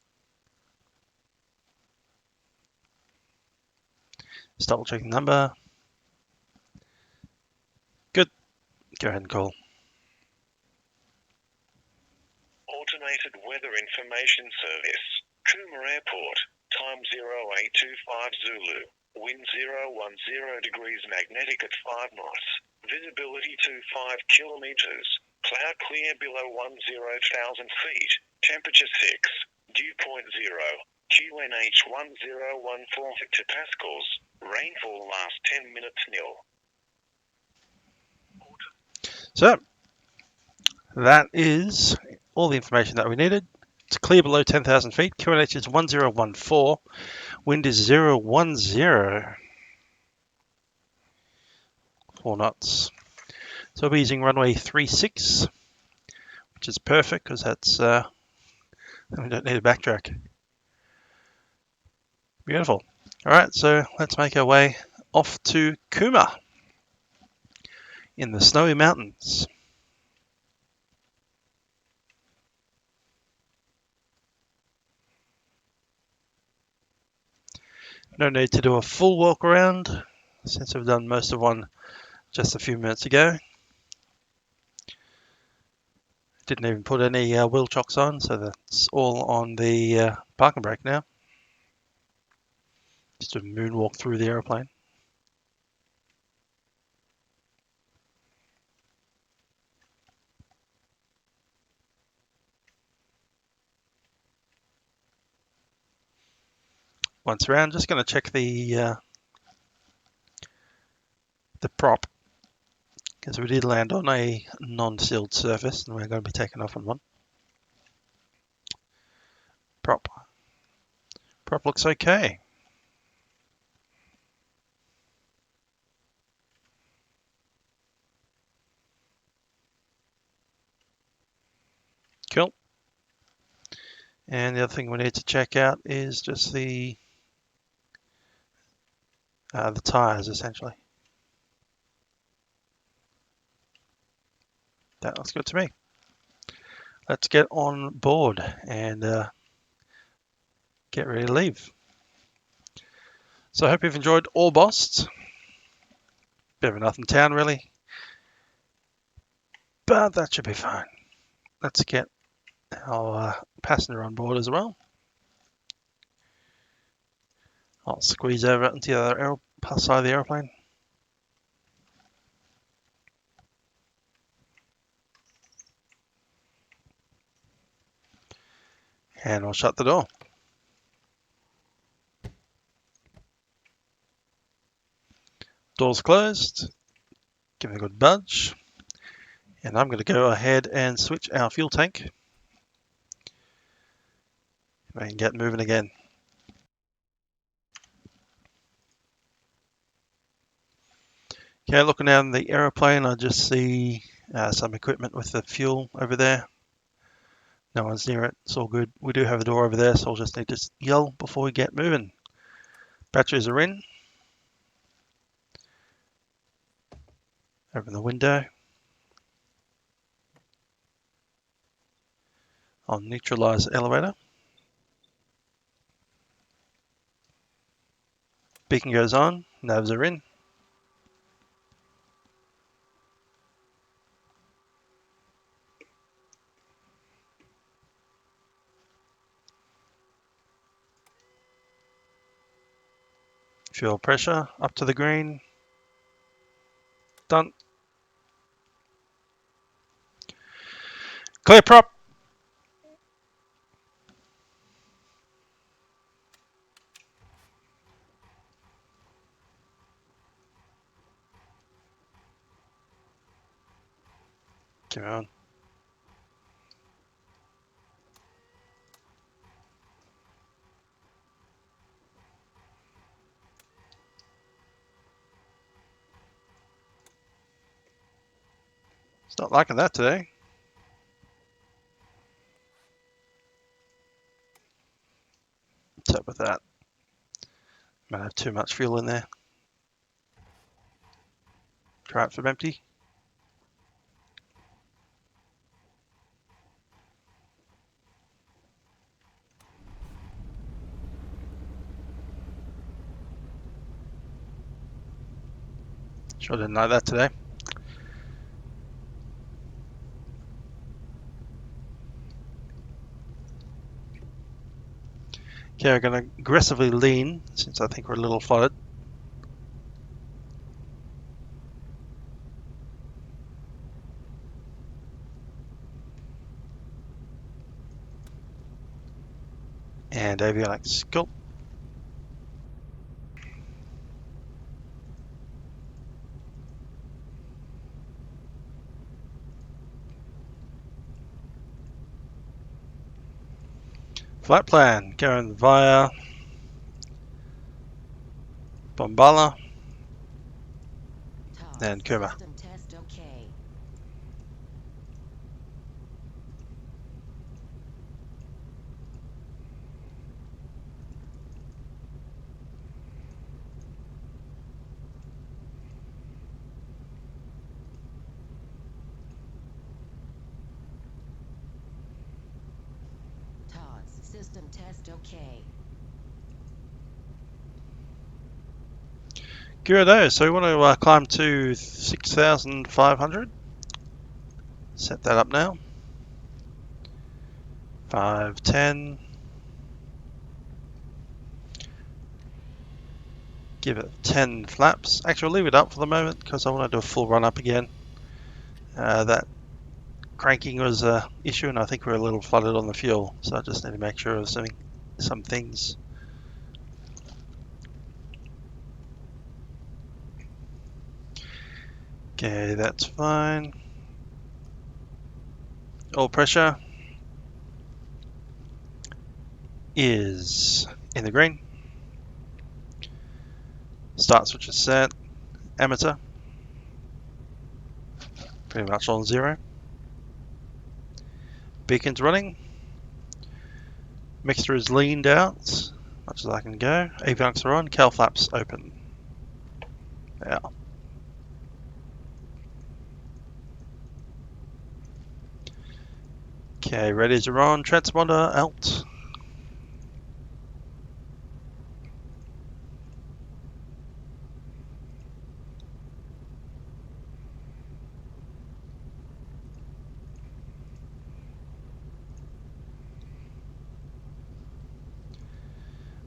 Just double check the number. Good. Go ahead and call. Automated Weather Information Service. Cooma Airport. Time 0825 Zulu. Wind 010 degrees magnetic at 5 knots. Visibility 25 kilometers. Cloud clear below 10,000 feet. Temperature 6. Dew point 0. QNH 1014 hectopascals. Rainfall last 10 minutes nil. So that is all the information that we needed. It's clear below 10,000 feet. QNH is 1014. Wind is 010. 4 knots. So we'll be using runway 36, which is perfect because that's we don't need a backtrack. Beautiful. All right, so let's make our way off to Cooma in the snowy mountains. No need to do a full walk around since I've done most of one just a few minutes ago. Didn't even put any wheel chocks on, so that's all on the parking brake now. Just a moonwalk through the aeroplane. Once around, just going to check the prop, because we did land on a non-sealed surface and we're going to be taking off on one. Prop looks okay. Cool. And the other thing we need to check out is just the tires, essentially. That looks good to me. Let's get on board and get ready to leave. So I hope you've enjoyed Orbost. Bit of a nothing town, really. But that should be fine. Let's get our passenger on board as well. I'll squeeze over into the other side of the aeroplane. And I'll shut the door. Door's closed. Give it a good budge. And I'm going to go ahead and switch our fuel tank. We can get moving again. Okay, looking down the aeroplane, I just see some equipment with the fuel over there. No one's near it. It's all good. We do have a door over there, so I'll just need to yell before we get moving. Batteries are in. Open the window. I'll neutralize the elevator. Beacon goes on. Navs are in. Fuel pressure up to the green. Done. Clear prop. Come on. It's not liking that today. What's up with that? Might have too much fuel in there. Try it from empty. Sure didn't like that today. Okay, we're going to aggressively lean since I think we're a little flooded. And avionics, cool. Flight plan, going via Bombala and Cooma. System test okay. System test okay. Good, so we want to climb to 6,500. Set that up now. 5, 10. Give it 10 flaps. Actually, I'll leave it up for the moment because I want to do a full run up again. That cranking was an issue, and I think we're a little flooded on the fuel, so I just need to make sure of some things. Okay, that's fine. Oil pressure is in the green. Start switch is set. Emitter pretty much on 0. Beacon's running. Mixture is leaned out as much as I can go. Avionics are on. Cal flaps open. Yeah. Okay, radios are on. Transponder out.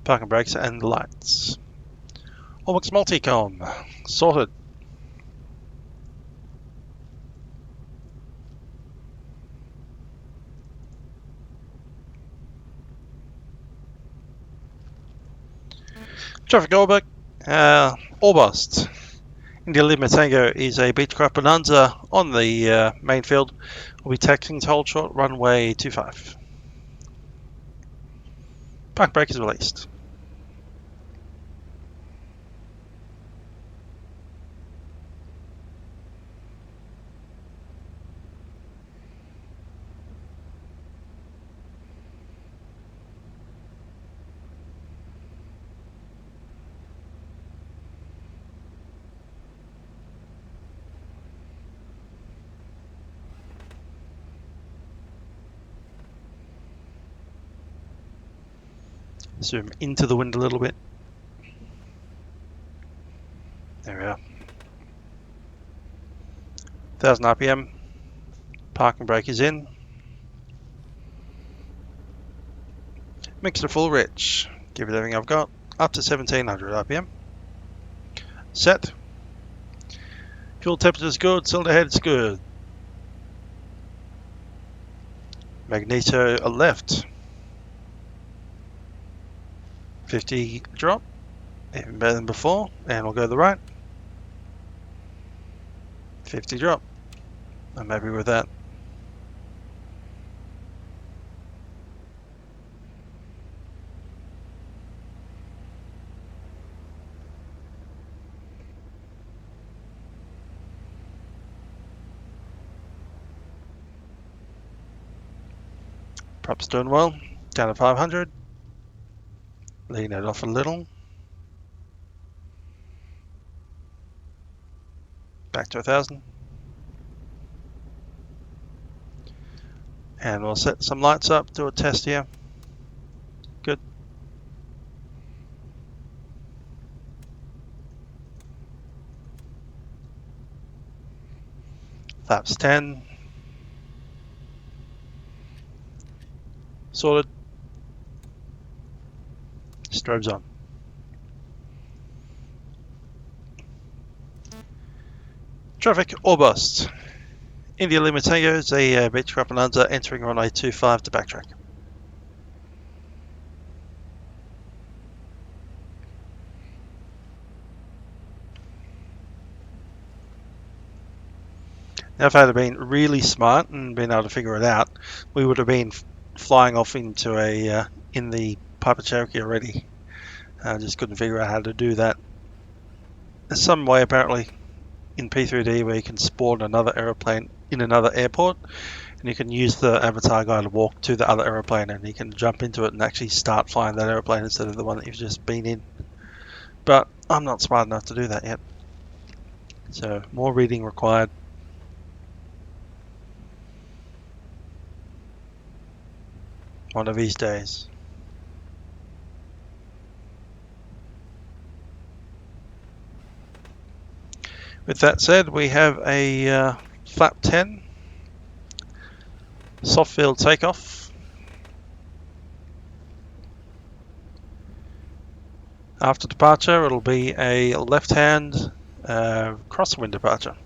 Parking brakes and lights. Orbx multicom sorted. Traffic Orbit, Orbost. India Lima Tango is a Beechcraft Bonanza on the main field. We'll be taxiing to hold short runway 25. Park brake is released. Zoom into the wind a little bit. There we are. 1000 RPM. Parking brake is in. Mixer full rich. Give it everything I've got. Up to 1700 RPM. Set. Fuel temperature is good. Cylinder head is good. Magneto left. 50 drop, even better than before, and we'll go to the right. 50 drop. I'm happy with that. Prop's doing well. Down to 500. Lean it off a little. Back to 1,000. And we'll set some lights up, do a test here. Good. Flaps 10. Sorted. Strobes on. Traffic Orbost. India Lima Tango is a Beechcraft Bonanza entering runway 25 to backtrack. Now, if I had been really smart and been able to figure it out, we would have been flying off into a in the Piper Cherokee already. I just couldn't figure out how to do that. There's some way apparently in P3D where you can spawn another aeroplane in another airport, and you can use the avatar guy to walk to the other aeroplane, and you can jump into it and actually start flying that aeroplane instead of the one that you've just been in. But I'm not smart enough to do that yet, so more reading required. One of these days. With that said, we have a flap 10 soft field takeoff. After departure, it'll be a left-hand crosswind departure.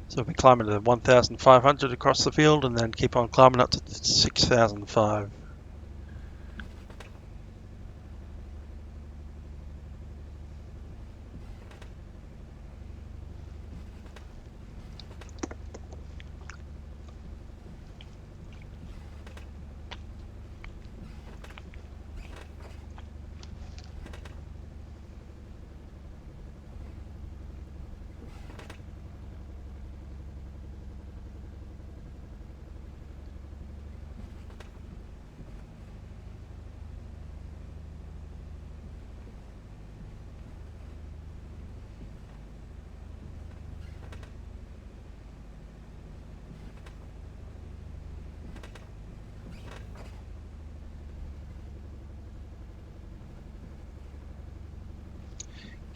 So we'll be climbing to 1,500 across the field and then keep on climbing up to 6,005.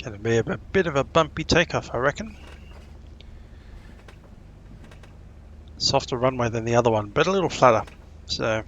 Going to be a bit of a bumpy takeoff, I reckon. Softer runway than the other one, but a little flatter. So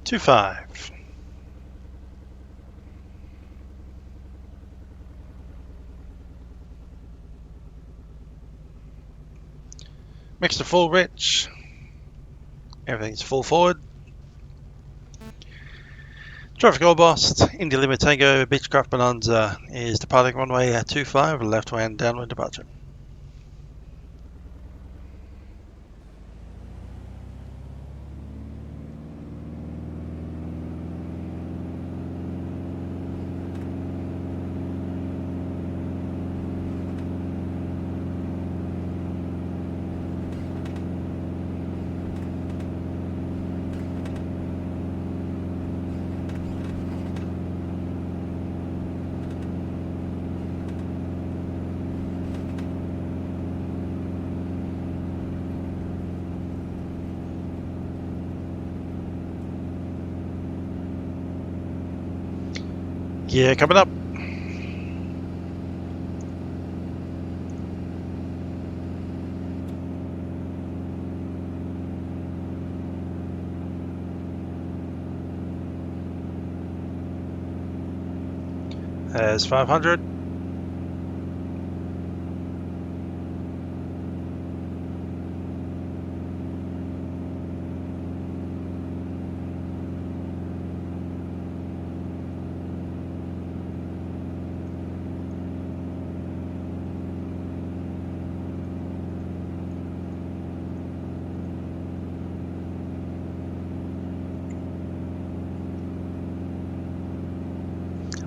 two 5. Mix to full rich. Everything's full forward. Traffic Orbost, India Lima Tango, Beechcraft Bonanza is departing runway 25, left-hand downwind departure. Gear coming up. There's 500.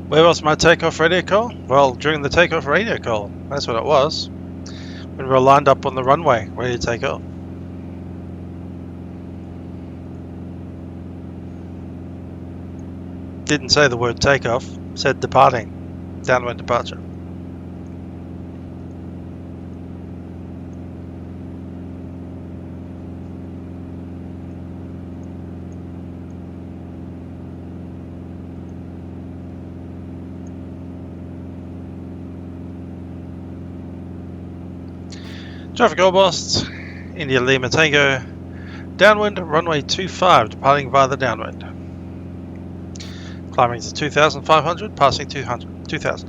Where was my takeoff radio call? Well, during the takeoff radio call. That's what it was. When we were lined up on the runway, ready to take off. Didn't say the word takeoff, said departing. Downwind departure. Traffic Orbost, India Lima Tango, downwind, runway 25, departing via the downwind. Climbing to 2,500, passing 2,000.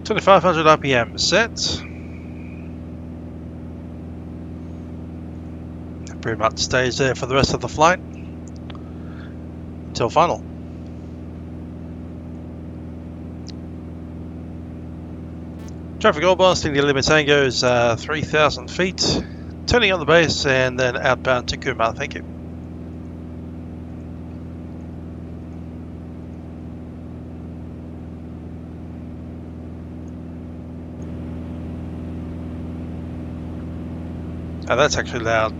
$2,500 RPM set. Pretty much stays there for the rest of the flight until final. Traffic Orbost, India Lima Tango is 3,000 feet. Turning on the base and then outbound to Kuma. Thank you. Oh, that's actually loud.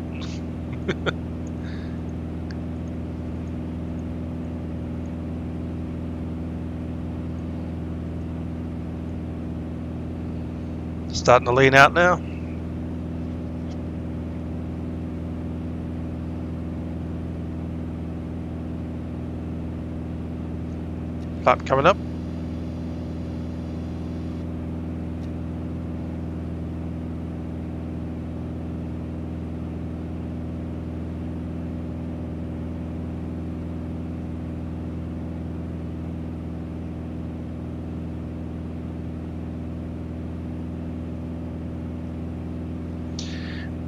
Starting to lean out now. Flap coming up.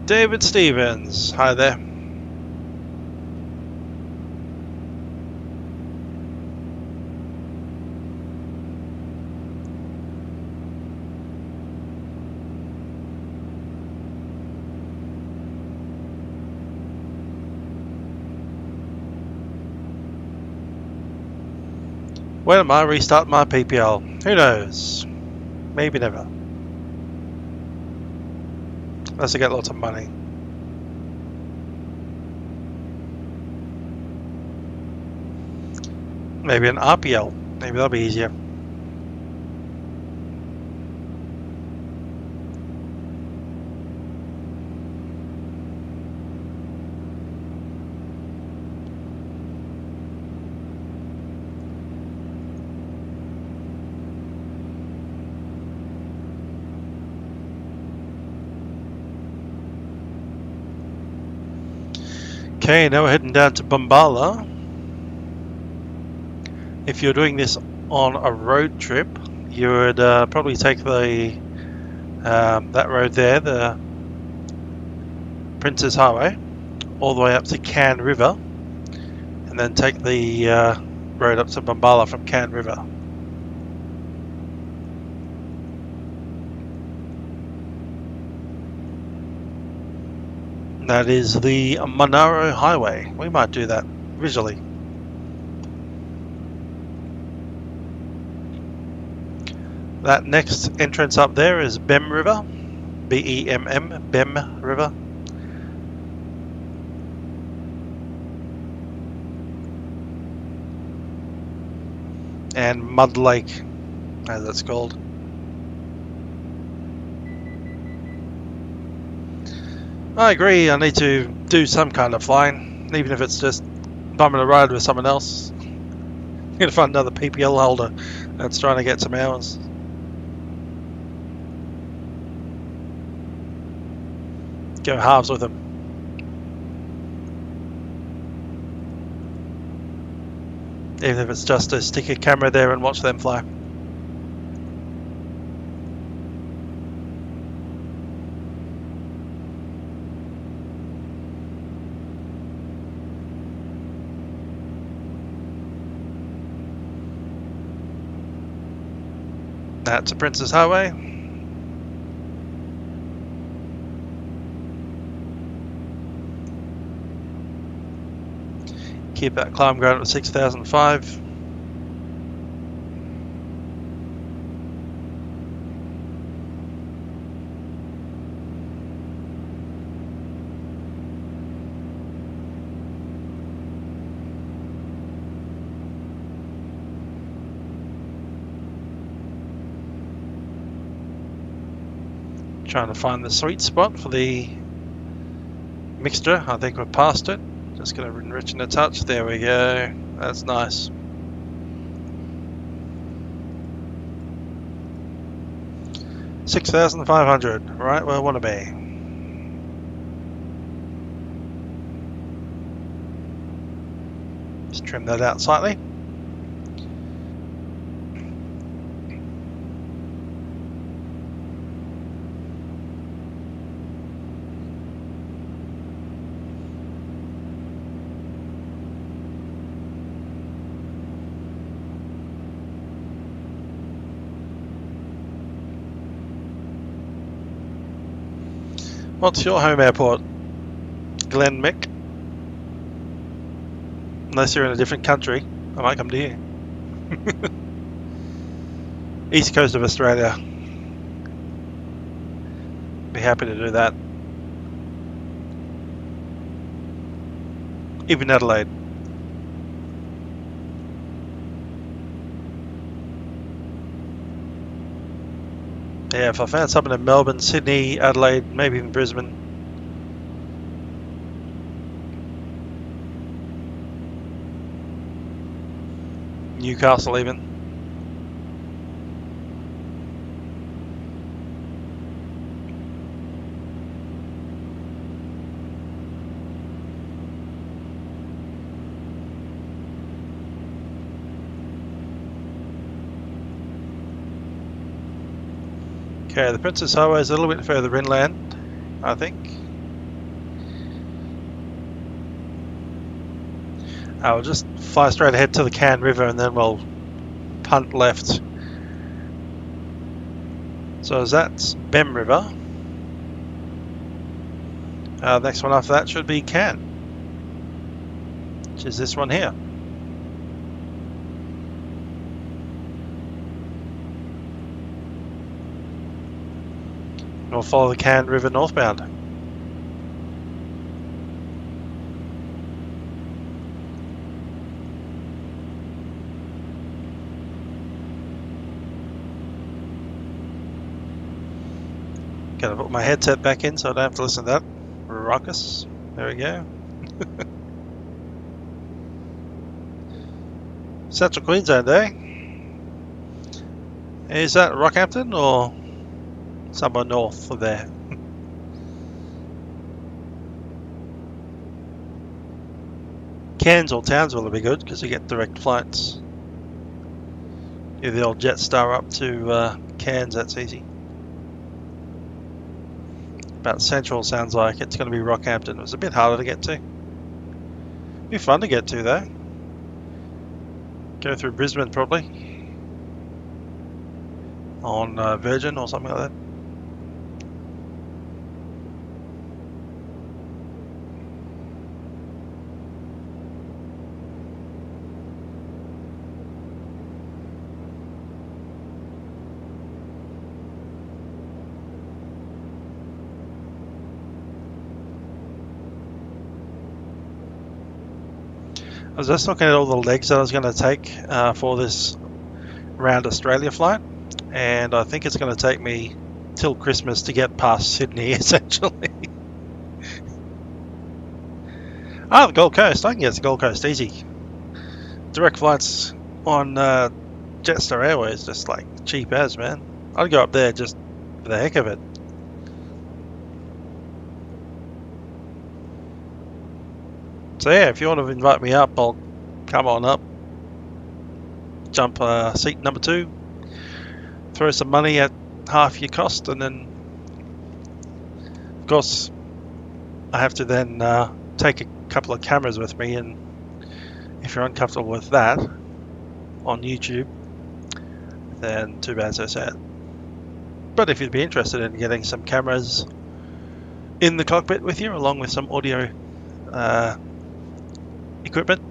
David Stevens, hi there. When am I restart my PPL? Who knows? Maybe never. Unless I get lots of money. Maybe an RPL. Maybe that'll be easier. Okay, now we're heading down to Bombala. If you're doing this on a road trip, you would probably take the that road there, the Princess Highway, all the way up to Can River, and then take the road up to Bombala from Can River. That is the Monaro Highway. We might do that visually. That next entrance up there is Bem River. B-E-M-M, Bem River. And Mud Lake, as it's called. I agree, I need to do some kind of flying, even if it's just bumming a ride with someone else. I'm going to find another PPL holder that's trying to get some hours. Go halves with them. Even if it's just to stick a camera there and watch them fly. That's a Princess Highway. Keep that climb going at 6,005. Trying to find the sweet spot for the mixture. I think we're past it. Just going to enrich in a touch. There we go. That's nice. $6,500. Right where I want to be. Just trim that out slightly. What's your home airport, Glen Mick? Unless you're in a different country, I might come to you. East coast of Australia. Be happy to do that. Even Adelaide. Yeah, if I found something in Melbourne, Sydney, Adelaide, maybe even Brisbane. Newcastle even. Okay, the Princess Highway is a little bit further inland, I think. I'll just fly straight ahead to the Cairn River and then we'll punt left. So that's Bem River. Next one after that should be Cairn, which is this one here. And we'll follow the Cairn River northbound. Gotta put my headset back in so I don't have to listen to that ruckus. There we go. Central Queensland, eh? Is that Rockhampton or somewhere north of there? Cairns or Townsville would be good because you get direct flights. If the old Jetstar up to Cairns, that's easy. About Central sounds like it's going to be Rockhampton. It was a bit harder to get to. Be fun to get to though. Go through Brisbane probably. On Virgin or something like that. was just looking at all the legs that I was going to take for this round Australia flight, and I think it's going to take me till Christmas to get past Sydney, essentially. The Gold Coast. I can get to the Gold Coast easy. Direct flights on Jetstar Airways, just like cheap as, man. I'd go up there just for the heck of it. So yeah, if you want to invite me up, I'll come on up, jump seat number 2, throw some money at half your cost, and then of course I have to then take a couple of cameras with me, and if you're uncomfortable with that on YouTube, then too bad, so sad. But if you'd be interested in getting some cameras in the cockpit with you, along with some audio equipment,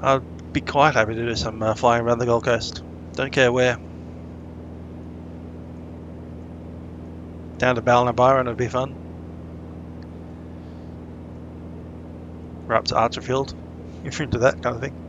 I'd be quite happy to do some flying around the Gold Coast. Don't care where. Down to Ballina Byron would be fun. Or up to Archerfield, if you're into that kind of thing.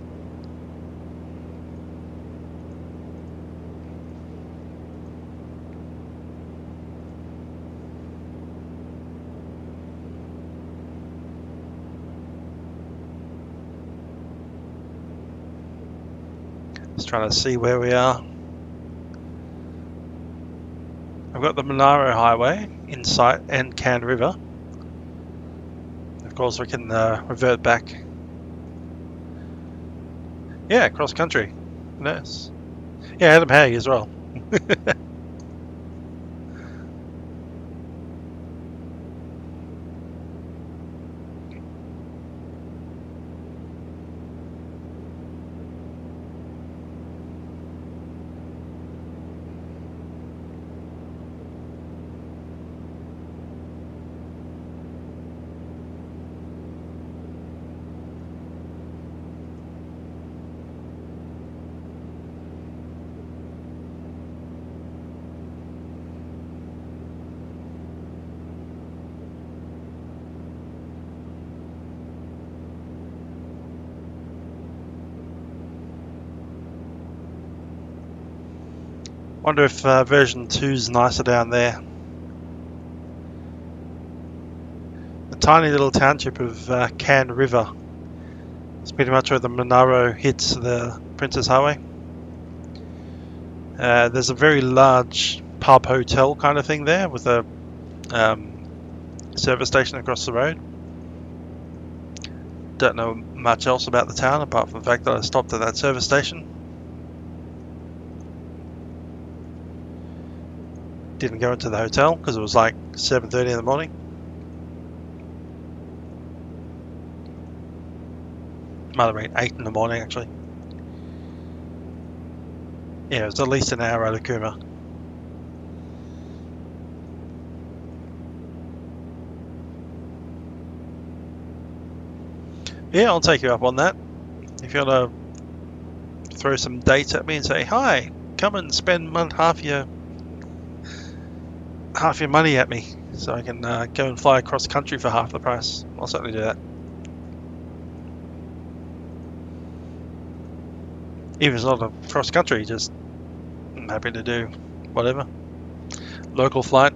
Just trying to see where we are. I've got the Monaro Highway in sight and Cairn River. Of course, we can revert back. Yeah, cross country. Nice. Yeah, Adam Hay as well. Wonder if version 2's nicer down there. The tiny little township of Cairn River. It's pretty much where the Monaro hits the Princess Highway. There's a very large pub hotel kind of thing there with a service station across the road. Don't know much else about the town apart from the fact that I stopped at that service station. Didn't go into the hotel because it was like 7:30 in the morning. Might have been 8 in the morning actually. Yeah, it was at least an hour out of Cooma. Yeah, I'll take you up on that. If you want to throw some dates at me and say, hi, come and spend half your money at me so I can go and fly across country for half the price, I'll certainly do that. Even if it's not across country, just I'm happy to do whatever. Local flight.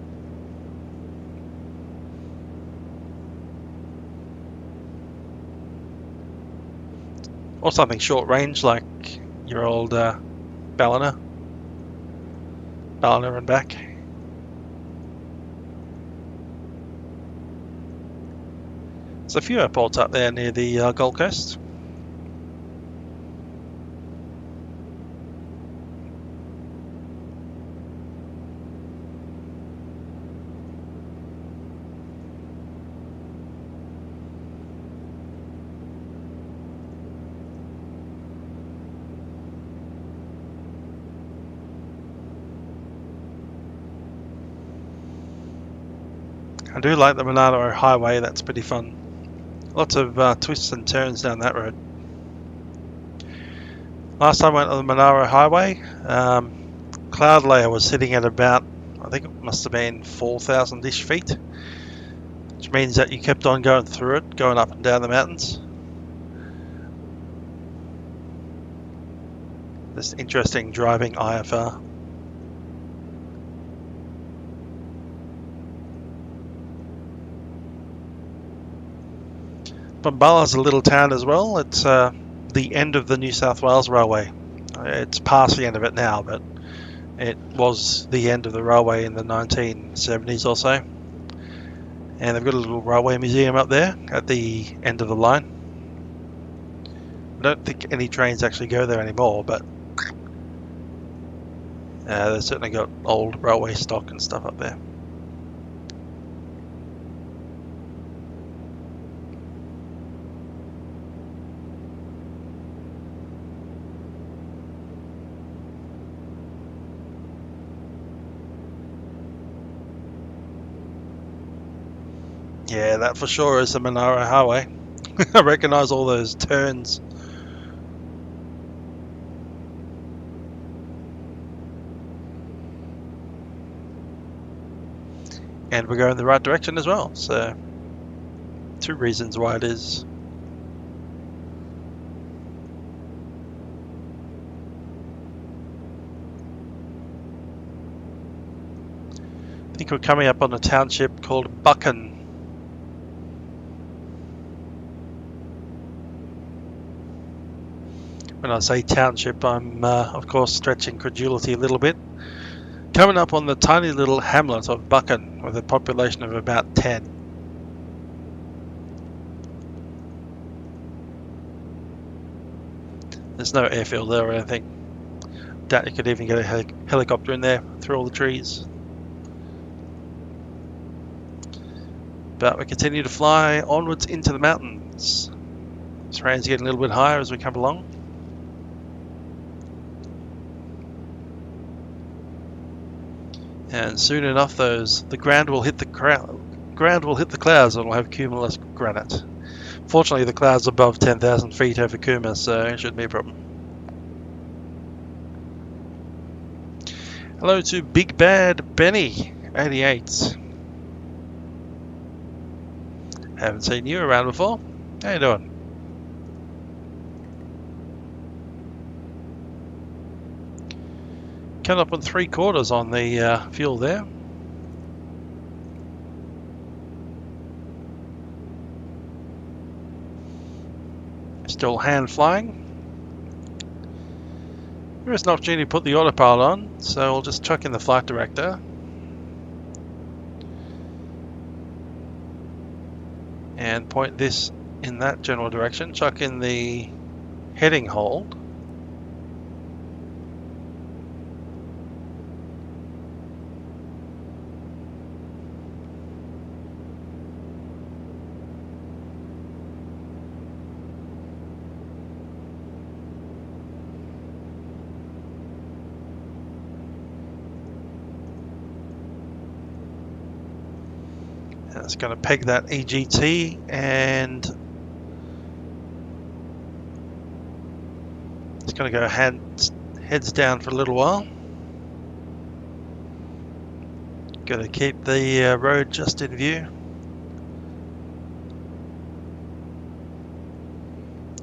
Or something short range like your old Ballina and back. There's a few airports up there near the Gold Coast. I do like the Monaro Highway, that's pretty fun. Lots of twists and turns down that road. Last time I went on the Monaro Highway, cloud layer was sitting at about, I think it must have been 4,000-ish feet, which means that you kept on going through it, going up and down the mountains. This interesting driving IFR. Bombala's a little town as well. It's the end of the New South Wales Railway. It's past the end of it now, but it was the end of the railway in the 1970s or so. And they've got a little railway museum up there at the end of the line. I don't think any trains actually go there anymore, but they've certainly got old railway stock and stuff up there. Yeah, that for sure is the Monaro Highway. I recognise all those turns. And we're going the right direction as well, so 2 reasons why it is. I think we're coming up on a township called Buchan. When I say township, I'm of course stretching credulity a little bit. Coming up on the tiny little hamlet of Buchan with a population of about 10. There's no airfield there or anything. Doubt you could even get a helicopter in there through all the trees. But we continue to fly onwards into the mountains. Terrain's getting a little bit higher as we come along. And soon enough, the ground will hit the clouds, and we'll have cumulus granite. Fortunately, the clouds above 10,000 feet over Kuma, so it shouldn't be a problem. Hello to Big Bad Benny 88. Haven't seen you around before. How you doing? Coming up on 3/4 on the fuel there. Still hand flying. There is an opportunity to put the autopilot on, so I'll just chuck in the flight director. And point this in that general direction. Chuck in the heading hold. It's going to peg that EGT and it's going to go heads down for a little while. Got to keep the road just in view.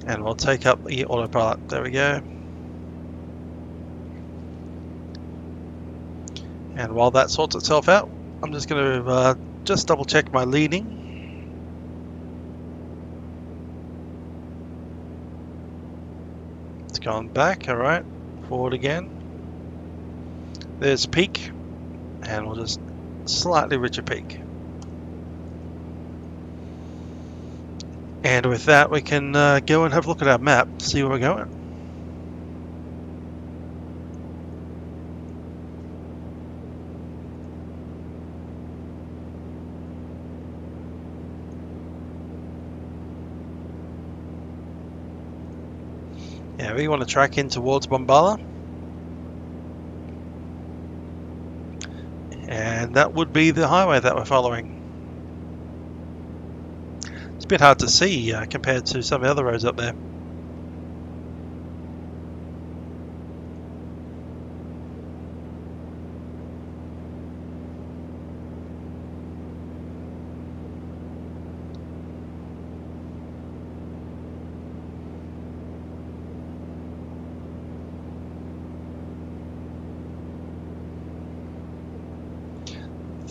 And we'll take up the autopilot. There we go. And while that sorts itself out, I'm just going to just double check my leading. It's gone back, alright. Forward again. There's peak, and we'll just slightly richer peak. And with that, we can go and have a look at our map, see where we're going. Yeah, we want to track in towards Bombala. And that would be the highway that we're following. It's a bit hard to see compared to some of the other roads up there.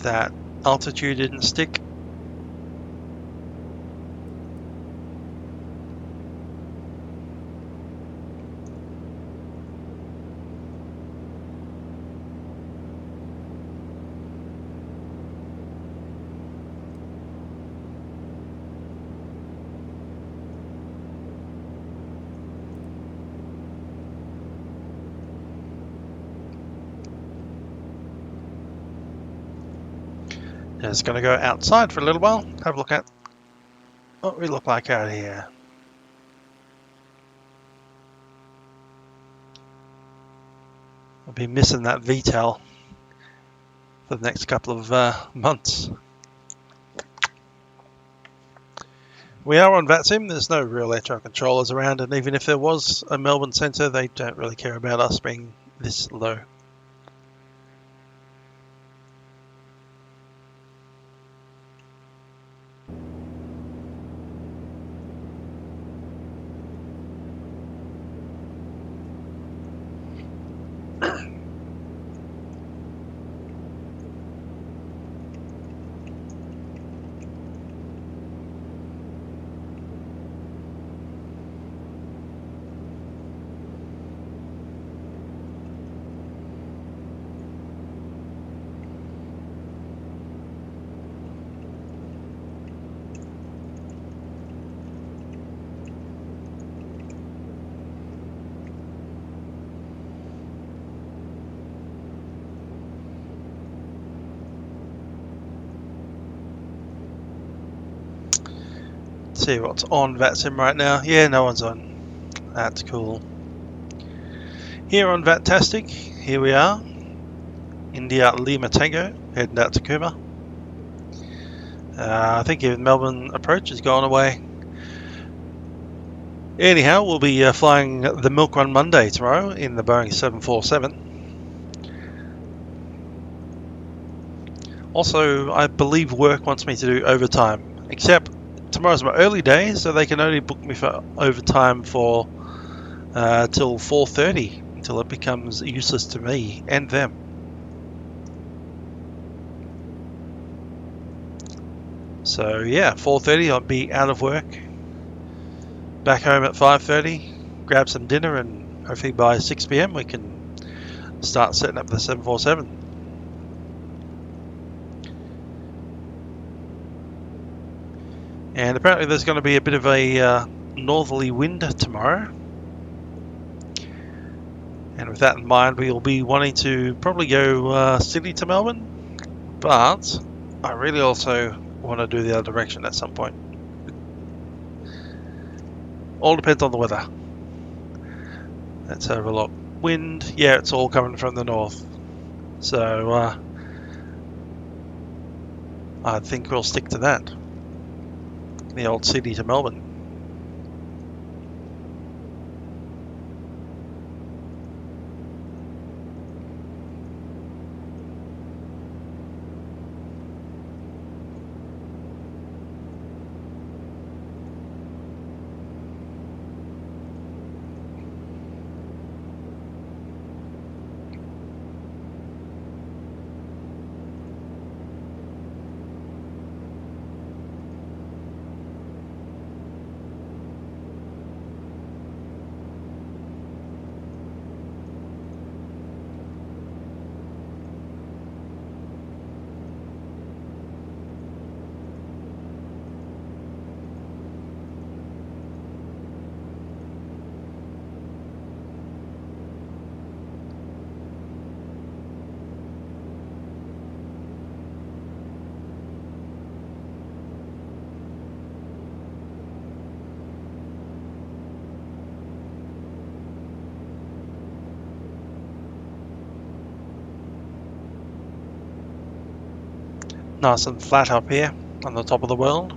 that altitude didn't stick. Just going to go outside for a little while, have a look at what we look like out here. I'll be missing that VTEL for the next couple of months. We are on Vatsim. There's no real air traffic controllers around, and even if there was a Melbourne centre, they don't really care about us being this low. See what's on Vatsim right now. Yeah, no one's on. That's cool. Here on Vatastic, here we are. India Lima Tango, heading out to Cooma. I think even Melbourne approach has gone away. Anyhow, we'll be flying the Milk Run Monday tomorrow in the Boeing 747. Also, I believe work wants me to do overtime, except tomorrow's my early day, so they can only book me for overtime for till 4:30, until it becomes useless to me and them. So yeah, 4:30 I'll be out of work, back home at 5:30, grab some dinner, and hopefully by 6 p.m. we can start setting up the 747. And apparently there's going to be a bit of a northerly wind tomorrow. And with that in mind, we will be wanting to probably go Sydney to Melbourne, but I really also want to do the other direction at some point. All depends on the weather. Let's have a look. Wind, yeah, it's all coming from the north. So I think we'll stick to that. The old Sydney to Melbourne. Nice and flat up here on the top of the world.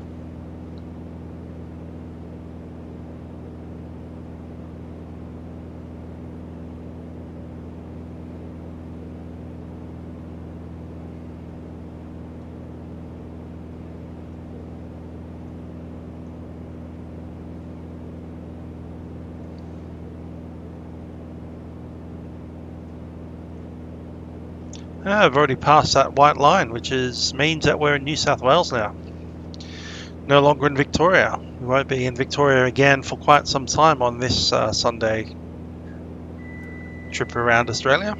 I've already passed that white line, which means that we're in New South Wales now. No longer in Victoria. We won't be in Victoria again for quite some time on this Sunday trip around Australia.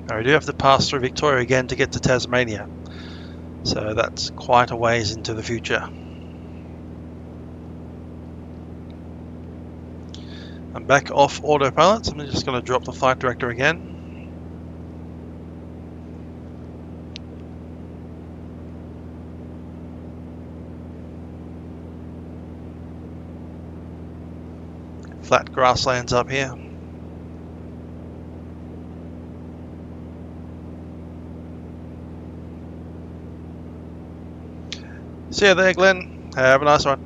Now we do have to pass through Victoria again to get to Tasmania, so that's quite a ways into the future. I'm back off autopilot, so I'm just going to drop the flight director again. Flat grasslands up here. See you there, Glenn. Have a nice one.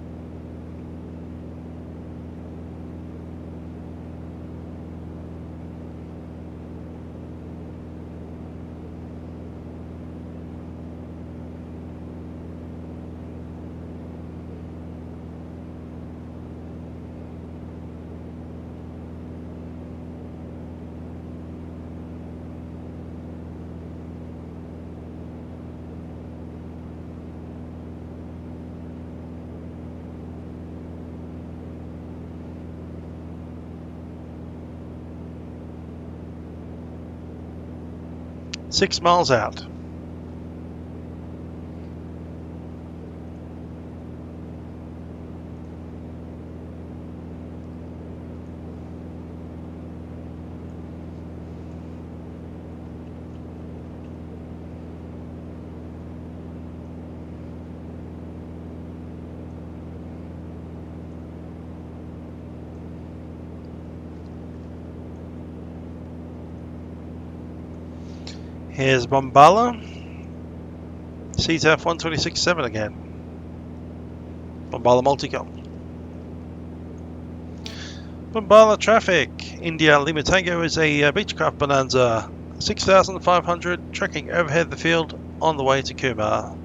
Six miles out. Here's Bombala. CTF 126.7 again. Bombala Multicom. Bombala traffic. India Lima Tango is a Beechcraft Bonanza. 6,500 tracking overhead the field on the way to Cooma.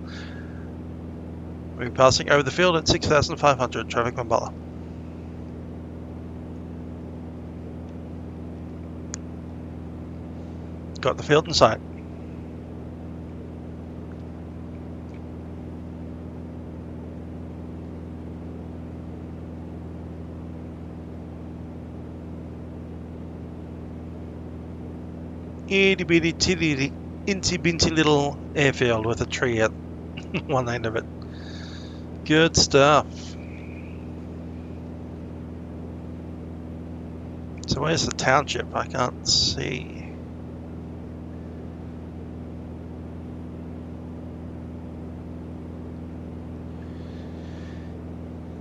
We're passing over the field at 6,500 traffic Bombala. Got the field in sight. Itty bitty titty inty binty little airfield with a tree at one end of it. Good stuff. So where's the township? I can't see.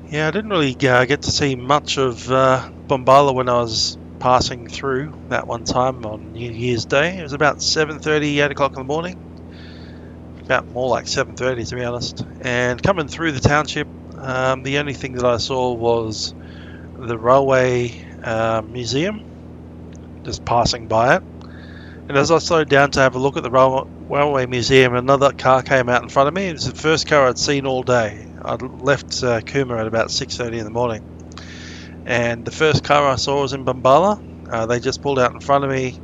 Yeah, I didn't really get to see much of Bombala when I was passing through that one time on New Year's Day. It was about 7:30, 8 o'clock in the morning. About more like 7:30 to be honest. And coming through the township, the only thing that I saw was the railway museum, just passing by it. And as I slowed down to have a look at the railway museum, another car came out in front of me. It was the first car I'd seen all day. I'd left Cooma at about 6:30 in the morning. And the first car I saw was in Bombala. They just pulled out in front of me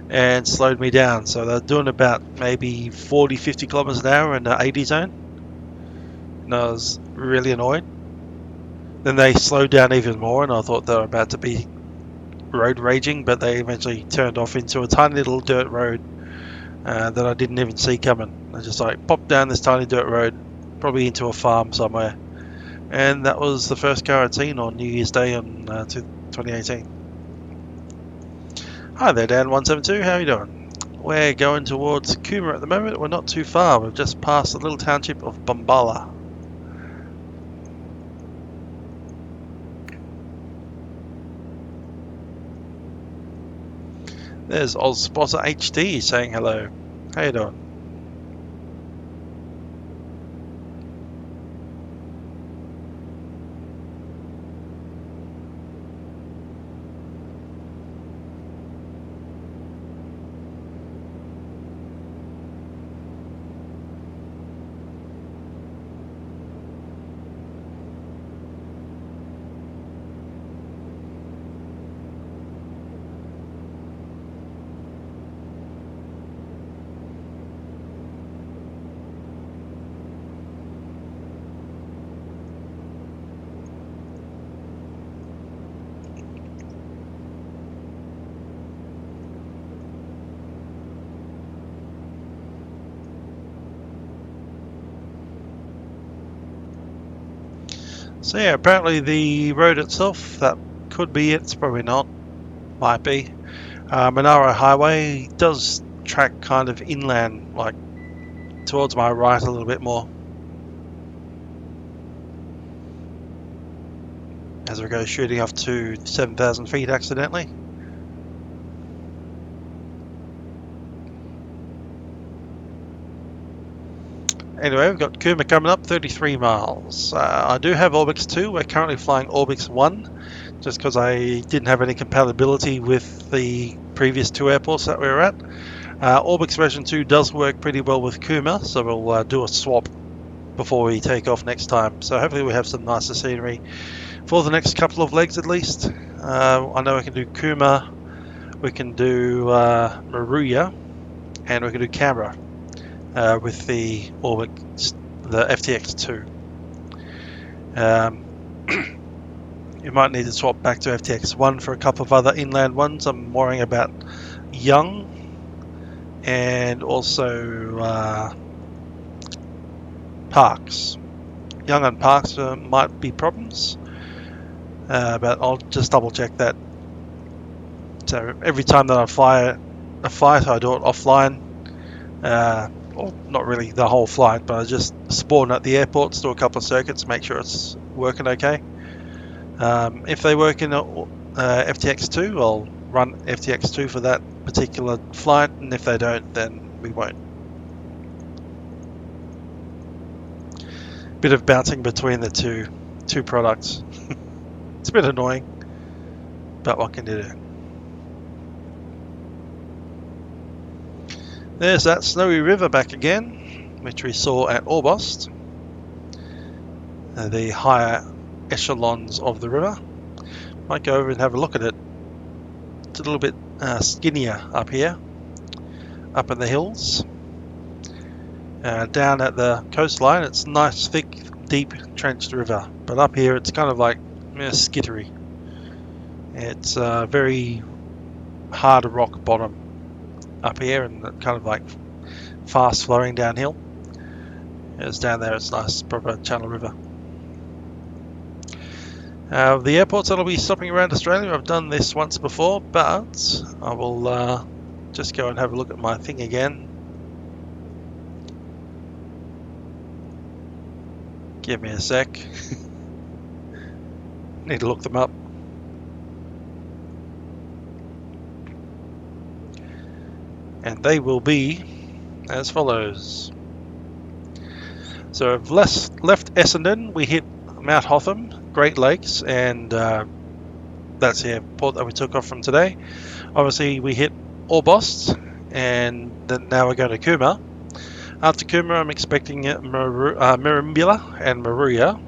and slowed me down. So they're doing about maybe 40, 50 kilometers an hour in the 80 zone. And I was really annoyed. Then they slowed down even more, and I thought they were about to be road raging, but they eventually turned off into a tiny little dirt road that I didn't even see coming. I just like popped down this tiny dirt road, probably into a farm somewhere. And that was the first car I'd seen on New Year's Day on 2018. Hi there, Dan172. How are you doing? We're going towards Cooma at the moment. We're not too far. We've just passed the little township of Bombala. There's Ozspotter HD saying hello. How you doing? So yeah, apparently the road itself, that could be it. It's probably not. Might be. Monaro Highway does track kind of inland, like towards my right a little bit more. As we go shooting off to 7,000 feet accidentally. Anyway, we've got Cooma coming up, 33 miles. I do have Orbix 2. We're currently flying Orbix 1, just because I didn't have any compatibility with the previous two airports that we were at. Orbix version 2 does work pretty well with Cooma, so we'll do a swap before we take off next time. So hopefully we have some nicer scenery for the next couple of legs at least. I know we can do Cooma, we can do Maruya, and we can do Canberra. With the Orbix, the FTX 2. You might need to swap back to FTX 1 for a couple of other inland ones. I'm worrying about Young and also Parks. Young and Parks might be problems, but I'll just double check that. So every time that I fly a flight, I do it offline. Or not really the whole flight, but I just spawn at the airports, do a couple of circuits, make sure it's working okay. If they work in FTX2, I'll run FTX2 for that particular flight, and if they don't, then we won't. Bit of bouncing between the two products. It's a bit annoying, but what can you do? There's that snowy river back again, which we saw at Orbost. The higher echelons of the river. Might go over and have a look at it. It's a little bit skinnier up here, up in the hills. Down at the coastline, it's nice, thick, deep, trenched river. But up here, it's kind of like skittery. It's very hard rock bottom up here, and kind of like fast flowing downhill. It's down there, it's nice, proper channel river. The airports that'll be stopping around Australia, I've done this once before, but I will just go and have a look at my thing again. Give me a sec. Need to look them up. And they will be as follows. So I've left Essendon, we hit Mount Hotham, Great Lakes, and that's the airport that we took off from today. Obviously we hit Orbost, and then now we're going to Cooma. After Cooma, I'm expecting Merimbula and Maruya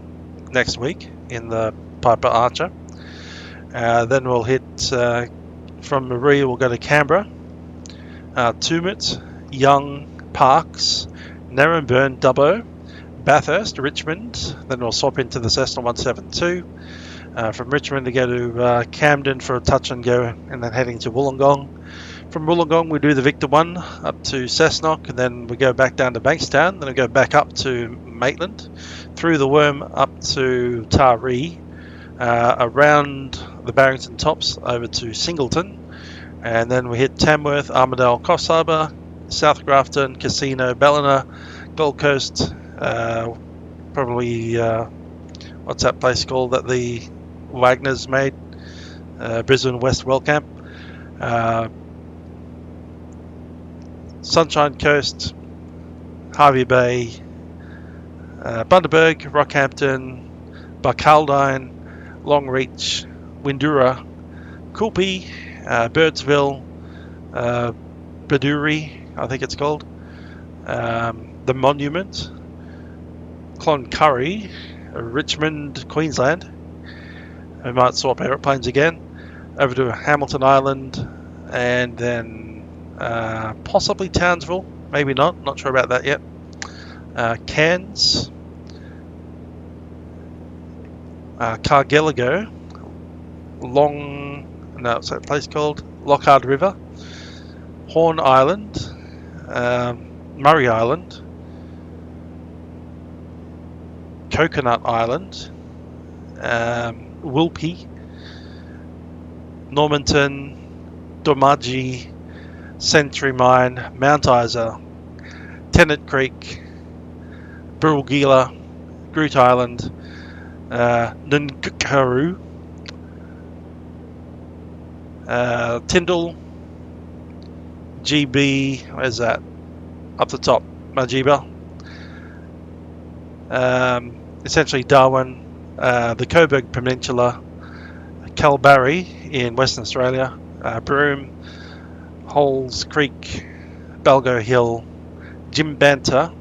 next week in the Piper Archer. Then we'll hit, from Maruya we'll go to Canberra, Tumut, Young, Parks, Naremburn, Dubbo, Bathurst, Richmond, then we'll swap into the Cessna 172. From Richmond to go to Camden for a touch and go, and then heading to Wollongong. From Wollongong we do the Victor 1 up to Cessnock, and then we go back down to Bankstown, then we go back up to Maitland, through the Worm up to Taree, around the Barrington Tops over to Singleton, and then we hit Tamworth, Armidale, Coffs Harbour, South Grafton, Casino, Ballina, Gold Coast, probably what's that place called that the Wagners made, Brisbane West Wellcamp, Sunshine Coast, Harvey Bay, Bundaberg, Rockhampton, Barcaldine, Longreach, Windura, Coolpie, Birdsville, Baduri, I think it's called, the Monument, Cloncurry, Richmond, Queensland. We might swap aeroplanes again over to Hamilton Island, and then possibly Townsville, maybe not sure about that yet. Cairns, Cargelago, what's that place called? Lockheed River, Horn Island, Murray Island, Coconut Island, Wilpie, Normanton, Dormaggi, Century Mine, Mount Isa, Tennant Creek, Burrillgila, Groot Island, Nungaru, Tyndall, GB, where's that? Up the top, Majiba. Essentially Darwin, the Coburg Peninsula, Kalbarri in Western Australia, Broome, Holes Creek, Balgo Hill, Jimbanta,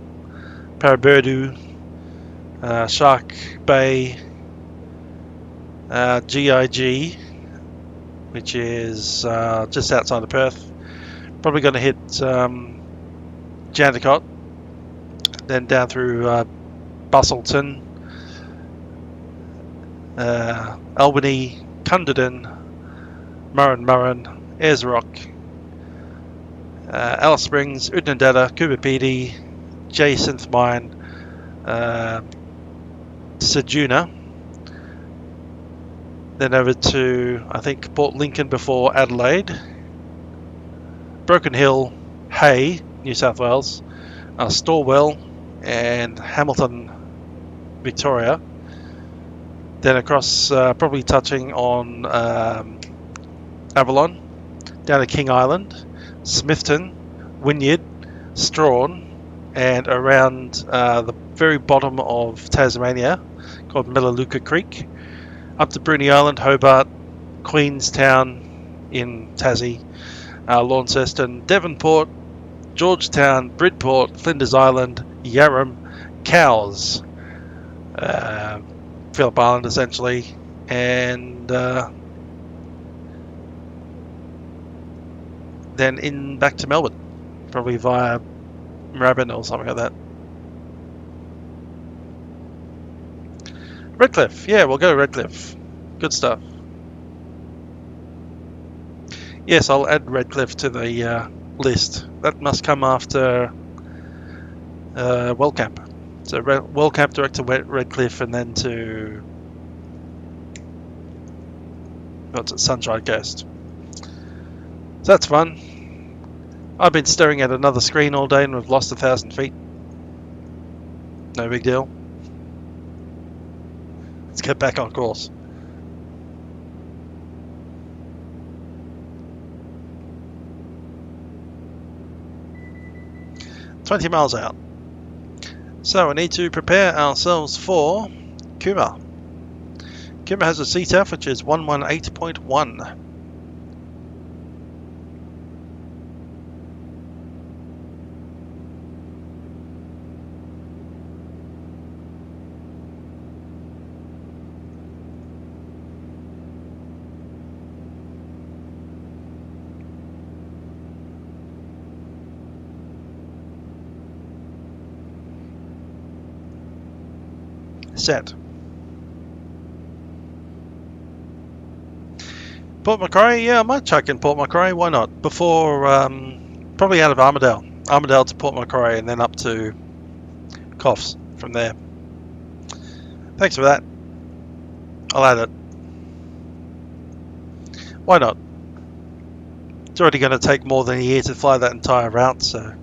Paraburdu, Shark Bay, GIG, which is just outside of Perth. Probably going to hit Jandakot, then down through Bustleton, Albany, Cunderdin, Murrin, Ayers Rock, Alice Springs, Udnadatta, Coopapedy, Jacinth Mine, Sejuna, then over to, I think, Port Lincoln before Adelaide, Broken Hill, Hay, New South Wales, Storwell, and Hamilton, Victoria. Then across, probably touching on Avalon, down to King Island, Smithton, Wynyard, Strahan, and around the very bottom of Tasmania, called Melaleuca Creek, up to Bruny Island, Hobart, Queenstown in Tassie, Launceston, Devonport, Georgetown, Bridport, Flinders Island, Yarram, Cowes, Phillip Island essentially, and then in back to Melbourne, probably via Moorabbin or something like that. Redcliffe, yeah, we'll go to Redcliffe. Good stuff. Yes, I'll add Redcliffe to the list. That must come after Wellcamp. So Wellcamp direct to Redcliffe, and then to what's it, Sunshine Coast. So that's fun. I've been staring at another screen all day and we've lost 1,000 feet. No big deal. Let's get back on course. $20 miles out. So we need to prepare ourselves for Kuma. Kuma has a CTAF which is 118.1. Set. Port Macquarie, yeah, I might chuck in Port Macquarie, why not? Before, probably out of Armidale. Armidale to Port Macquarie and then up to Coffs from there. Thanks for that. I'll add it. Why not? It's already going to take more than a year to fly that entire route, so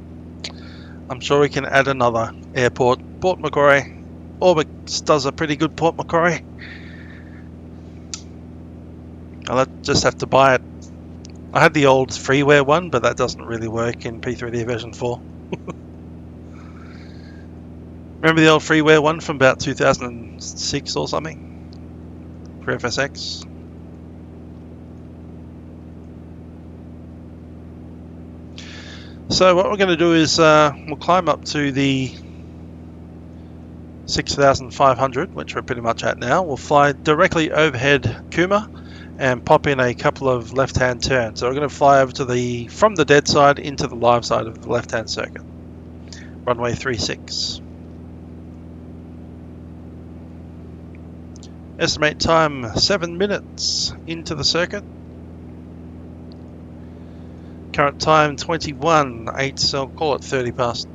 I'm sure we can add another airport. Port Macquarie. Orbost does a pretty good Port Macquarie. I'll just have to buy it. I had the old freeware one, but that doesn't really work in P3D version 4. Remember the old freeware one from about 2006 or something? For FSX? So what we're going to do is we'll climb up to the 6,500, which we're pretty much at now. We'll fly directly overhead Cooma and pop in a couple of left-hand turns. So we're going to fly over to from the dead side into the live side of the left-hand circuit. Runway 36. Estimate time 7 minutes into the circuit. Current time 21.8, so I'll call it 30 past.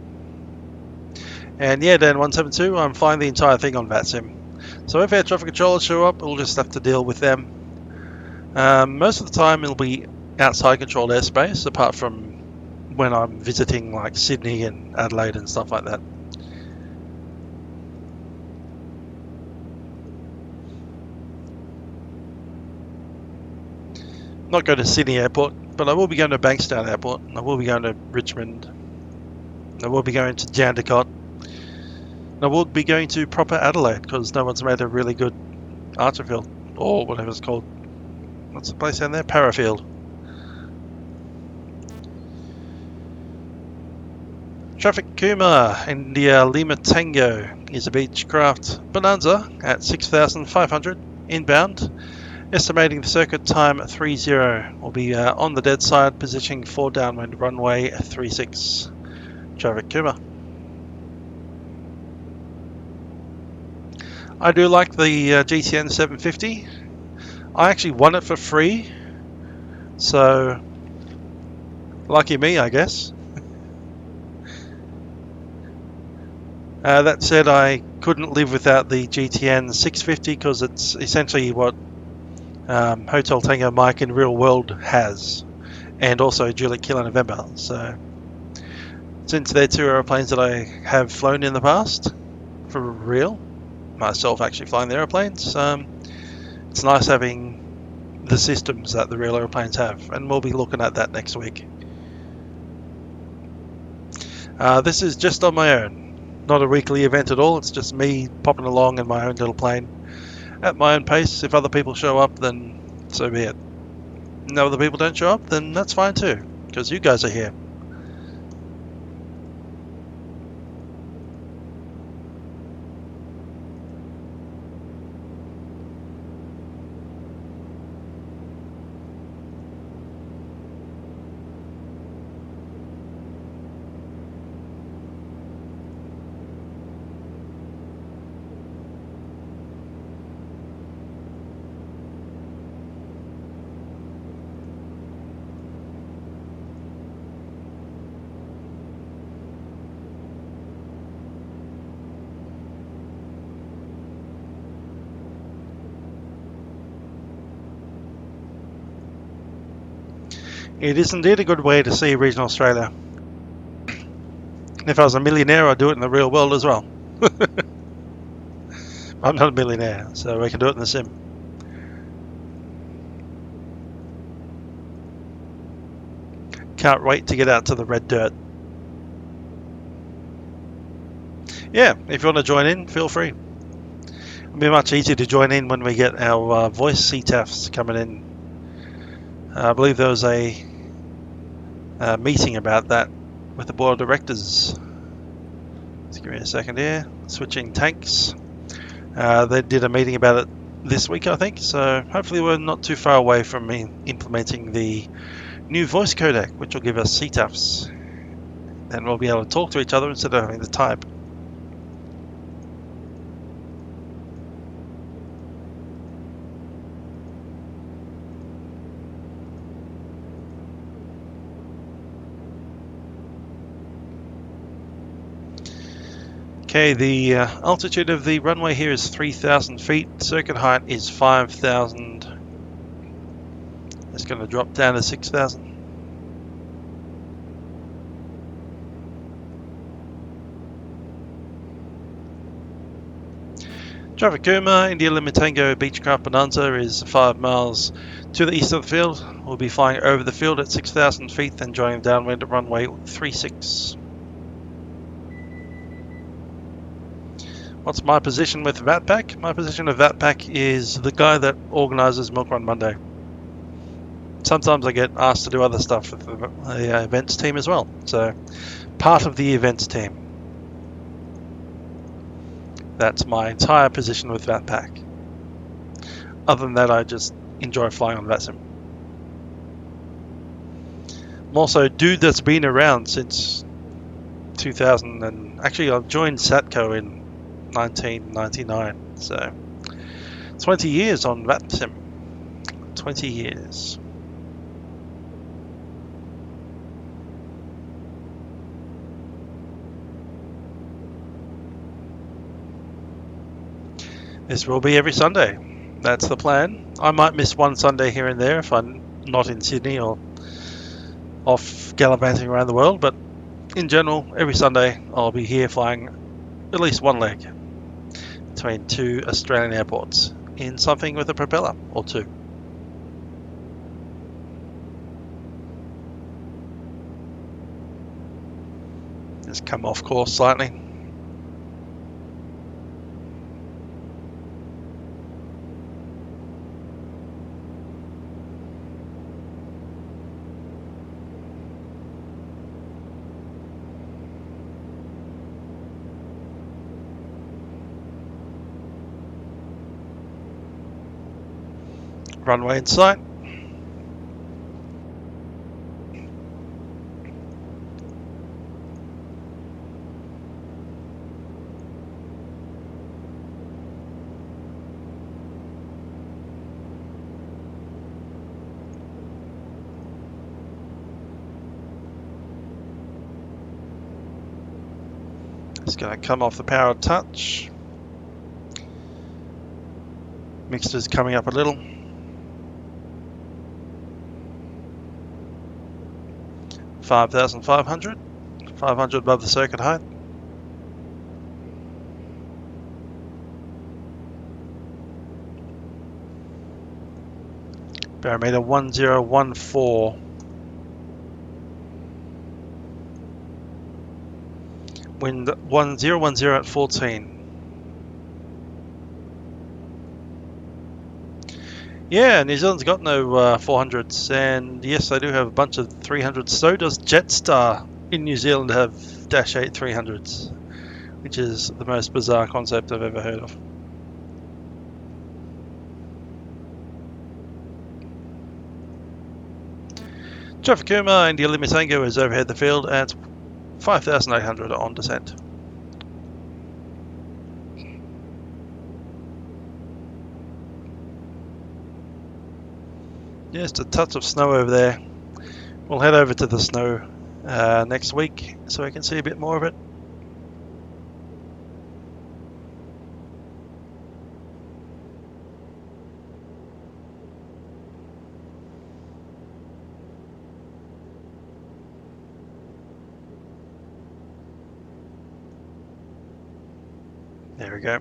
And yeah, Dan 172, I'm flying the entire thing on Vatsim. So if air traffic controllers show up, we'll just have to deal with them. Most of the time it'll be outside controlled airspace, apart from when I'm visiting like Sydney and Adelaide and stuff like that. Not going to Sydney Airport, but I will be going to Bankstown Airport, and I will be going to Richmond, and I will be going to Jandakot, and I will be going to proper Adelaide, because no one's made a really good Archerfield, or whatever it's called. What's the place down there? Parafield. Traffic Cooma, India Lima Tango is a Beechcraft Bonanza at 6,500 inbound. Estimating the circuit time at 30. Will be on the dead side, positioning for downwind runway 36. Traffic Kuma. I do like the GTN 750. I actually won it for free, so lucky me, I guess. That said, I couldn't live without the GTN 650 because it's essentially what Hotel Tango Mike in real world has, and also Juliet Kilo November. So since they're two aeroplanes that I have flown in the past for real, myself actually flying the aeroplanes, it's nice having the systems that the real aeroplanes have, and we'll be looking at that next week. This is just on my own, not a weekly event at all. It's just me popping along in my own little plane at my own pace. If other people show up, then so be it. No other people don't show up, then that's fine too, because you guys are here. It is indeed a good way to see regional Australia. If I was a millionaire, I'd do it in the real world as well. I'm not a millionaire, so we can do it in the sim. Can't wait to get out to the red dirt. Yeah, if you want to join in, feel free. It'll be much easier to join in when we get our voice CTAFs coming in. I believe there was a meeting about that with the board of directors. Just give me a second here. Switching tanks. They did a meeting about it this week, I think, so hopefully we're not too far away from implementing the new voice codec, which will give us CTAFs. Then we'll be able to talk to each other instead of having to type. Okay, the altitude of the runway here is 3,000 feet. Circuit height is 5,000. It's going to drop down to 6,000. Traffic Cooma, India Lima Tango Beechcraft Bonanza is 5 miles to the east of the field. We'll be flying over the field at 6,000 feet, then joining downwind at runway 36. What's my position with VATPAC? My position with VATPAC is the guy that organises Milk Run Monday. Sometimes I get asked to do other stuff with the events team as well. So, part of the events team. That's my entire position with VATPAC. Other than that, I just enjoy flying on Vatsim. I'm also a dude that's been around since 2000, and actually I've joined Satco in 1999, so 20 years on Vatsim. 20 years. This will be every Sunday. That's the plan. I might miss one Sunday here and there if I'm not in Sydney or off gallivanting around the world, but in general, every Sunday I'll be here flying at least one leg between two Australian airports in something with a propeller or two. Just come off course slightly. Runway in sight. It's going to come off the powered touch. Mixer's coming up a little. 5,500. 500 above the circuit height. Barometer 1014. Wind 1010 at 14. Yeah, New Zealand's got no 400s, and yes, they do have a bunch of 300s. So does Jetstar in New Zealand have Dash 8 300s, which is the most bizarre concept I've ever heard of. Traffic Kuma, India Lima Tango is overhead the field at 5,800 on descent. Just a touch of snow over there. We'll head over to the snow next week so we can see a bit more of it. There we go.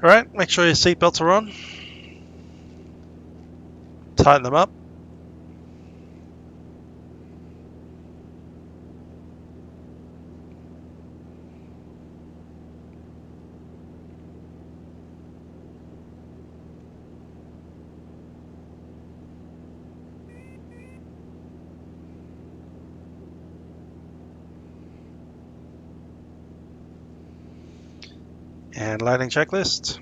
Alright, make sure your seatbelts are on. Tighten them up. And landing checklist.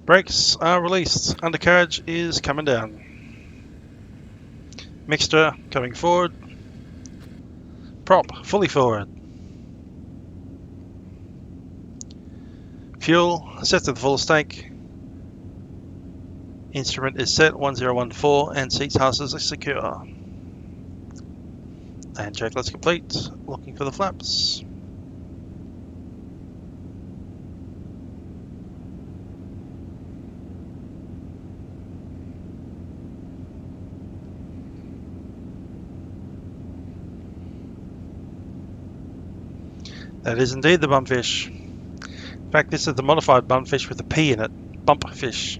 Brakes are released. Undercarriage is coming down. Mixture coming forward. Prop fully forward. Fuel set to the fullest tank. Instrument is set 1014 and seat harnesses are secure. And checklist complete. Looking for the flaps. That is indeed the bumpfish. In fact, this is the modified bumpfish with a P in it. Bumpfish.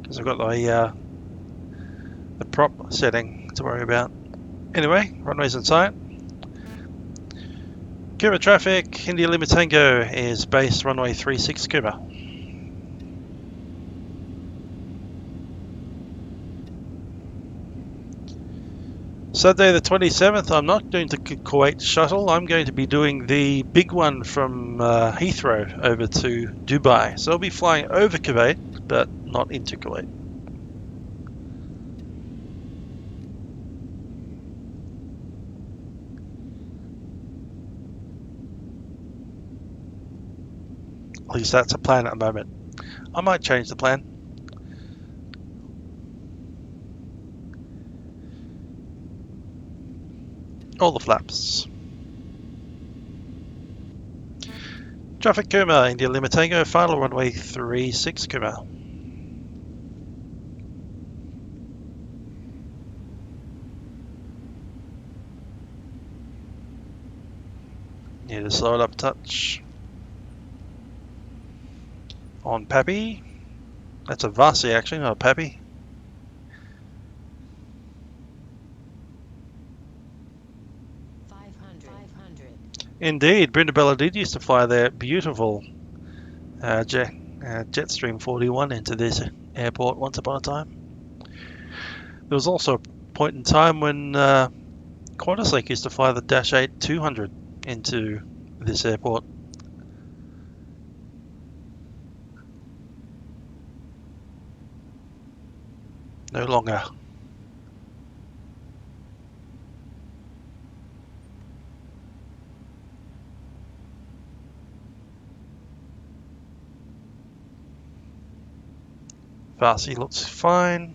Because I've got the prop setting to worry about. Anyway, runways in sight. Kuma traffic, India Lima Tango is base runway 36 Kuma. Saturday the 27th, I'm not doing the Kuwait shuttle. I'm going to be doing the big one from Heathrow over to Dubai. So I'll be flying over Kuwait, but not into Kuwait. At least that's a plan at the moment. I might change the plan. All the flaps. Traffic Cooma, India Lima Tango, final runway 36 Cooma. Need to slow it up a touch. On Pappy. That's a Vasi actually, not a Pappy. Indeed, Brindabella did used to fly their beautiful Jetstream 41 into this airport once upon a time. There was also a point in time when QantasLink used to fly the Dash 8 200 into this airport. No longer. Vasi looks fine.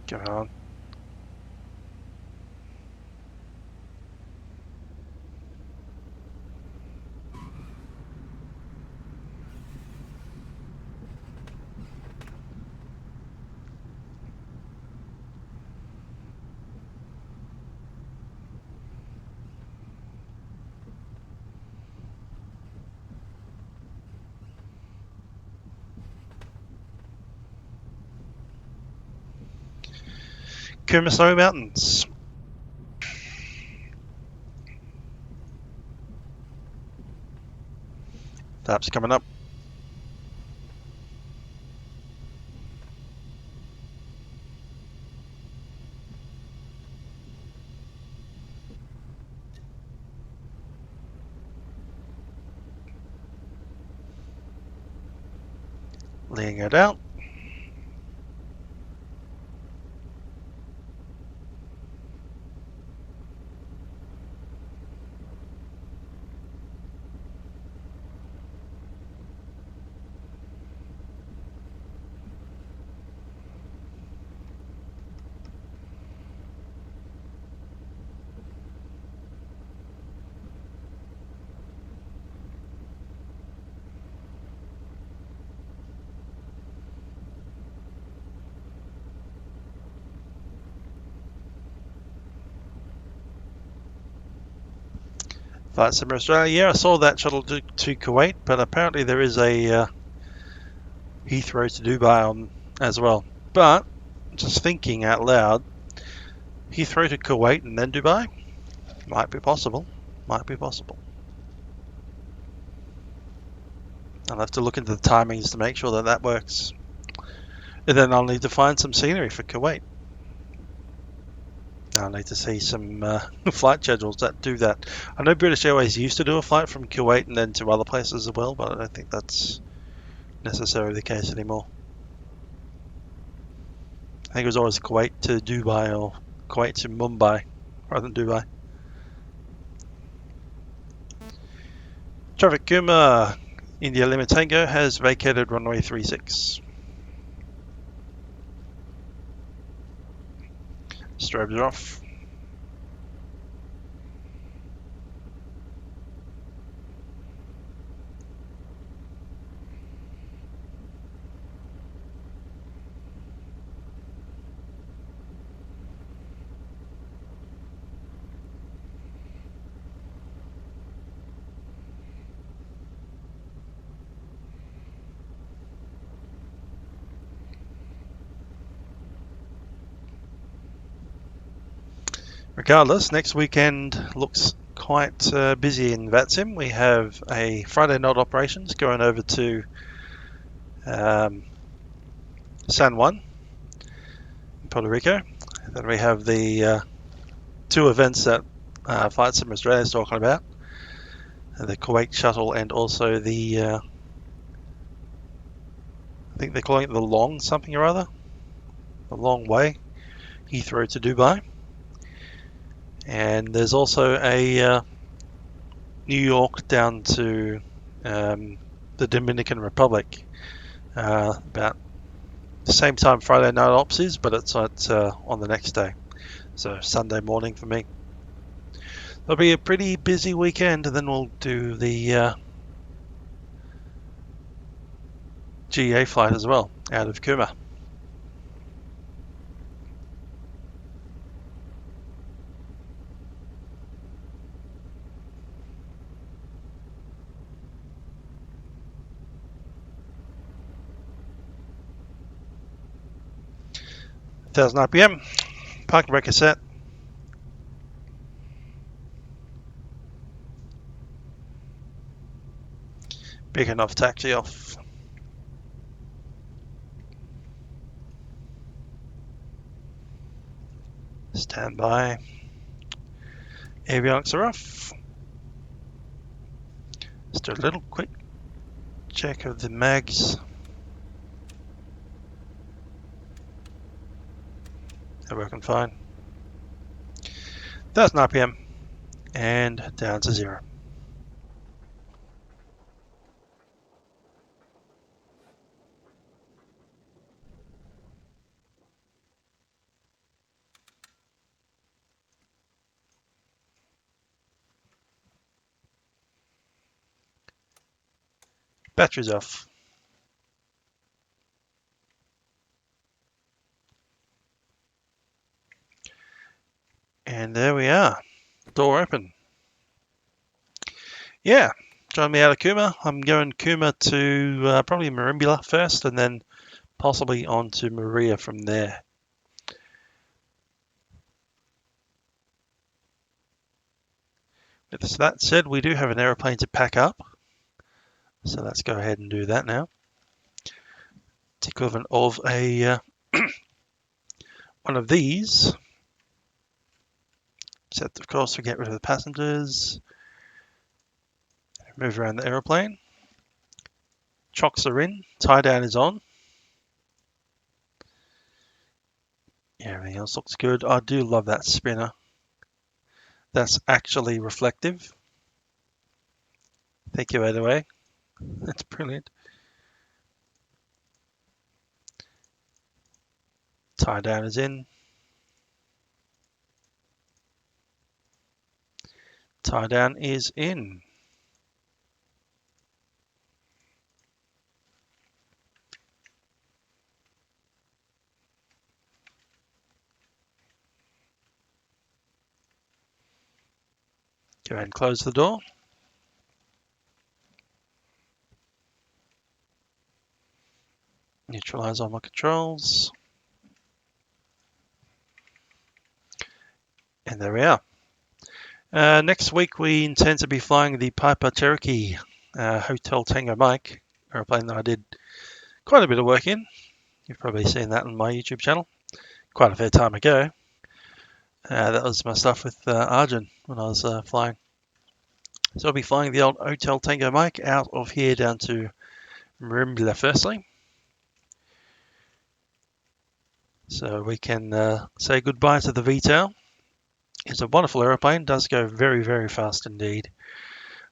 Come on. Cooma Snowy Mountains. Taps coming up. Laying it out. Vatsim Australia. Yeah, I saw that shuttle to Kuwait, but apparently there is a Heathrow to Dubai on as well. But just thinking out loud, Heathrow to Kuwait and then Dubai might be possible. Might be possible. I'll have to look into the timings to make sure that that works. And then I'll need to find some scenery for Kuwait. I'll need to see some flight schedules that do that. I know British Airways used to do a flight from Kuwait and then to other places as well, but I don't think that's necessarily the case anymore. I think it was always Kuwait to Dubai or Kuwait to Mumbai rather than Dubai. Traffic Cooma, India Lima Tango has vacated runway 36. Strobes are off. Regardless, next weekend looks quite busy in Vatsim. We have a Friday night operations going over to San Juan, Puerto Rico. Then we have the two events that Flight Sim Australia is talking about, the Kuwait shuttle and also the, I think they're calling it the long something or other, the long way, Heathrow to Dubai. And there's also a New York down to the Dominican Republic. About the same time Friday night ops is, but it's on the next day. So Sunday morning for me. It'll be a pretty busy weekend, and then we'll do the GA flight as well out of Cooma. Thousand RPM, parking brake is set. Big enough taxi off. Stand by. Avionics are off. Just do a little quick check of the mags. They're working fine. 1000 RPM and down to 0. Batteries off. And there we are. Door open. Yeah, join me out of Cooma. I'm going Cooma to probably Merimbula first, and then possibly on to Maria from there. With that said, we do have an aeroplane to pack up. So let's go ahead and do that now. It's equivalent of a one of these. Except, of course, we get rid of the passengers. Move around the aeroplane. Chocks are in. Tie down is on. Yeah, everything else looks good. I do love that spinner. That's actually reflective. Thank you, A2A. That's brilliant. Tie down is in. Tie down is in. Go ahead and close the door. Neutralize all my controls. And there we are. Next week we intend to be flying the Piper Cherokee Hotel Tango Mike aeroplane that I did quite a bit of work in. You've probably seen that on my YouTube channel quite a fair time ago. That was my stuff with Arjun when I was flying. So I'll be flying the old Hotel Tango Mike out of here down to Merimbula firstly. So we can say goodbye to the VTOL. It's a wonderful aeroplane, does go very, very fast indeed.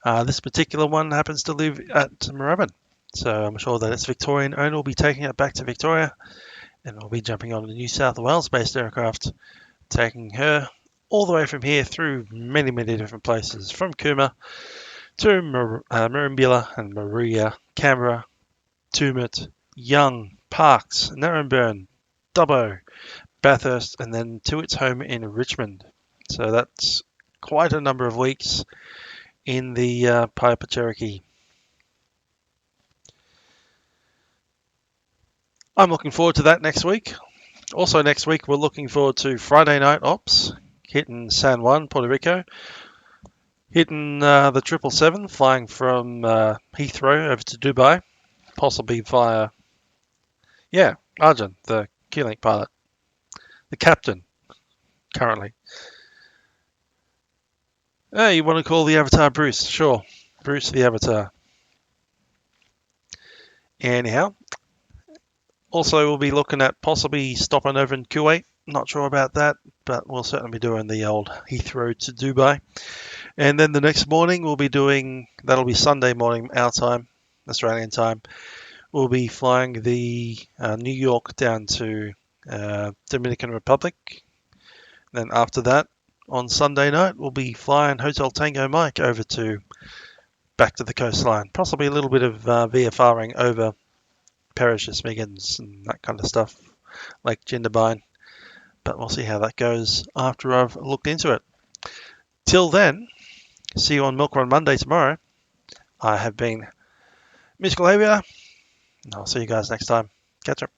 This particular one happens to live at Moorabbin, so I'm sure that its Victorian owner will be taking it back to Victoria, and we'll be jumping on a New South Wales-based aircraft, taking her all the way from here through many, many different places, from Cooma to Merimbula and Maria, Canberra, Tumut, Young, Parkes, Narrabeen, Dubbo, Bathurst, and then to its home in Richmond. So that's quite a number of weeks in the Piper Cherokee. I'm looking forward to that next week. Also next week, we're looking forward to Friday night ops, hitting San Juan, Puerto Rico, hitting the 777, flying from Heathrow over to Dubai, possibly via, Arjun, the Q-Link pilot, the captain, currently. You want to call the avatar Bruce? Sure. Bruce the avatar. Anyhow. Also, we'll be looking at possibly stopping over in Kuwait. Not sure about that, but we'll certainly be doing the old Heathrow to Dubai. And then the next morning we'll be doing, that'll be Sunday morning our time, Australian time. We'll be flying the New York down to Dominican Republic. Then after that, on Sunday night, we'll be flying Hotel Tango Mike over to back to the coastline. Possibly a little bit of VFRing over Perishes, Miggins, and that kind of stuff, like Jindabyne. But we'll see how that goes after I've looked into it. Till then, see you on Milk Run Monday tomorrow. I have been Musical Avia, and I'll see you guys next time. Catch up.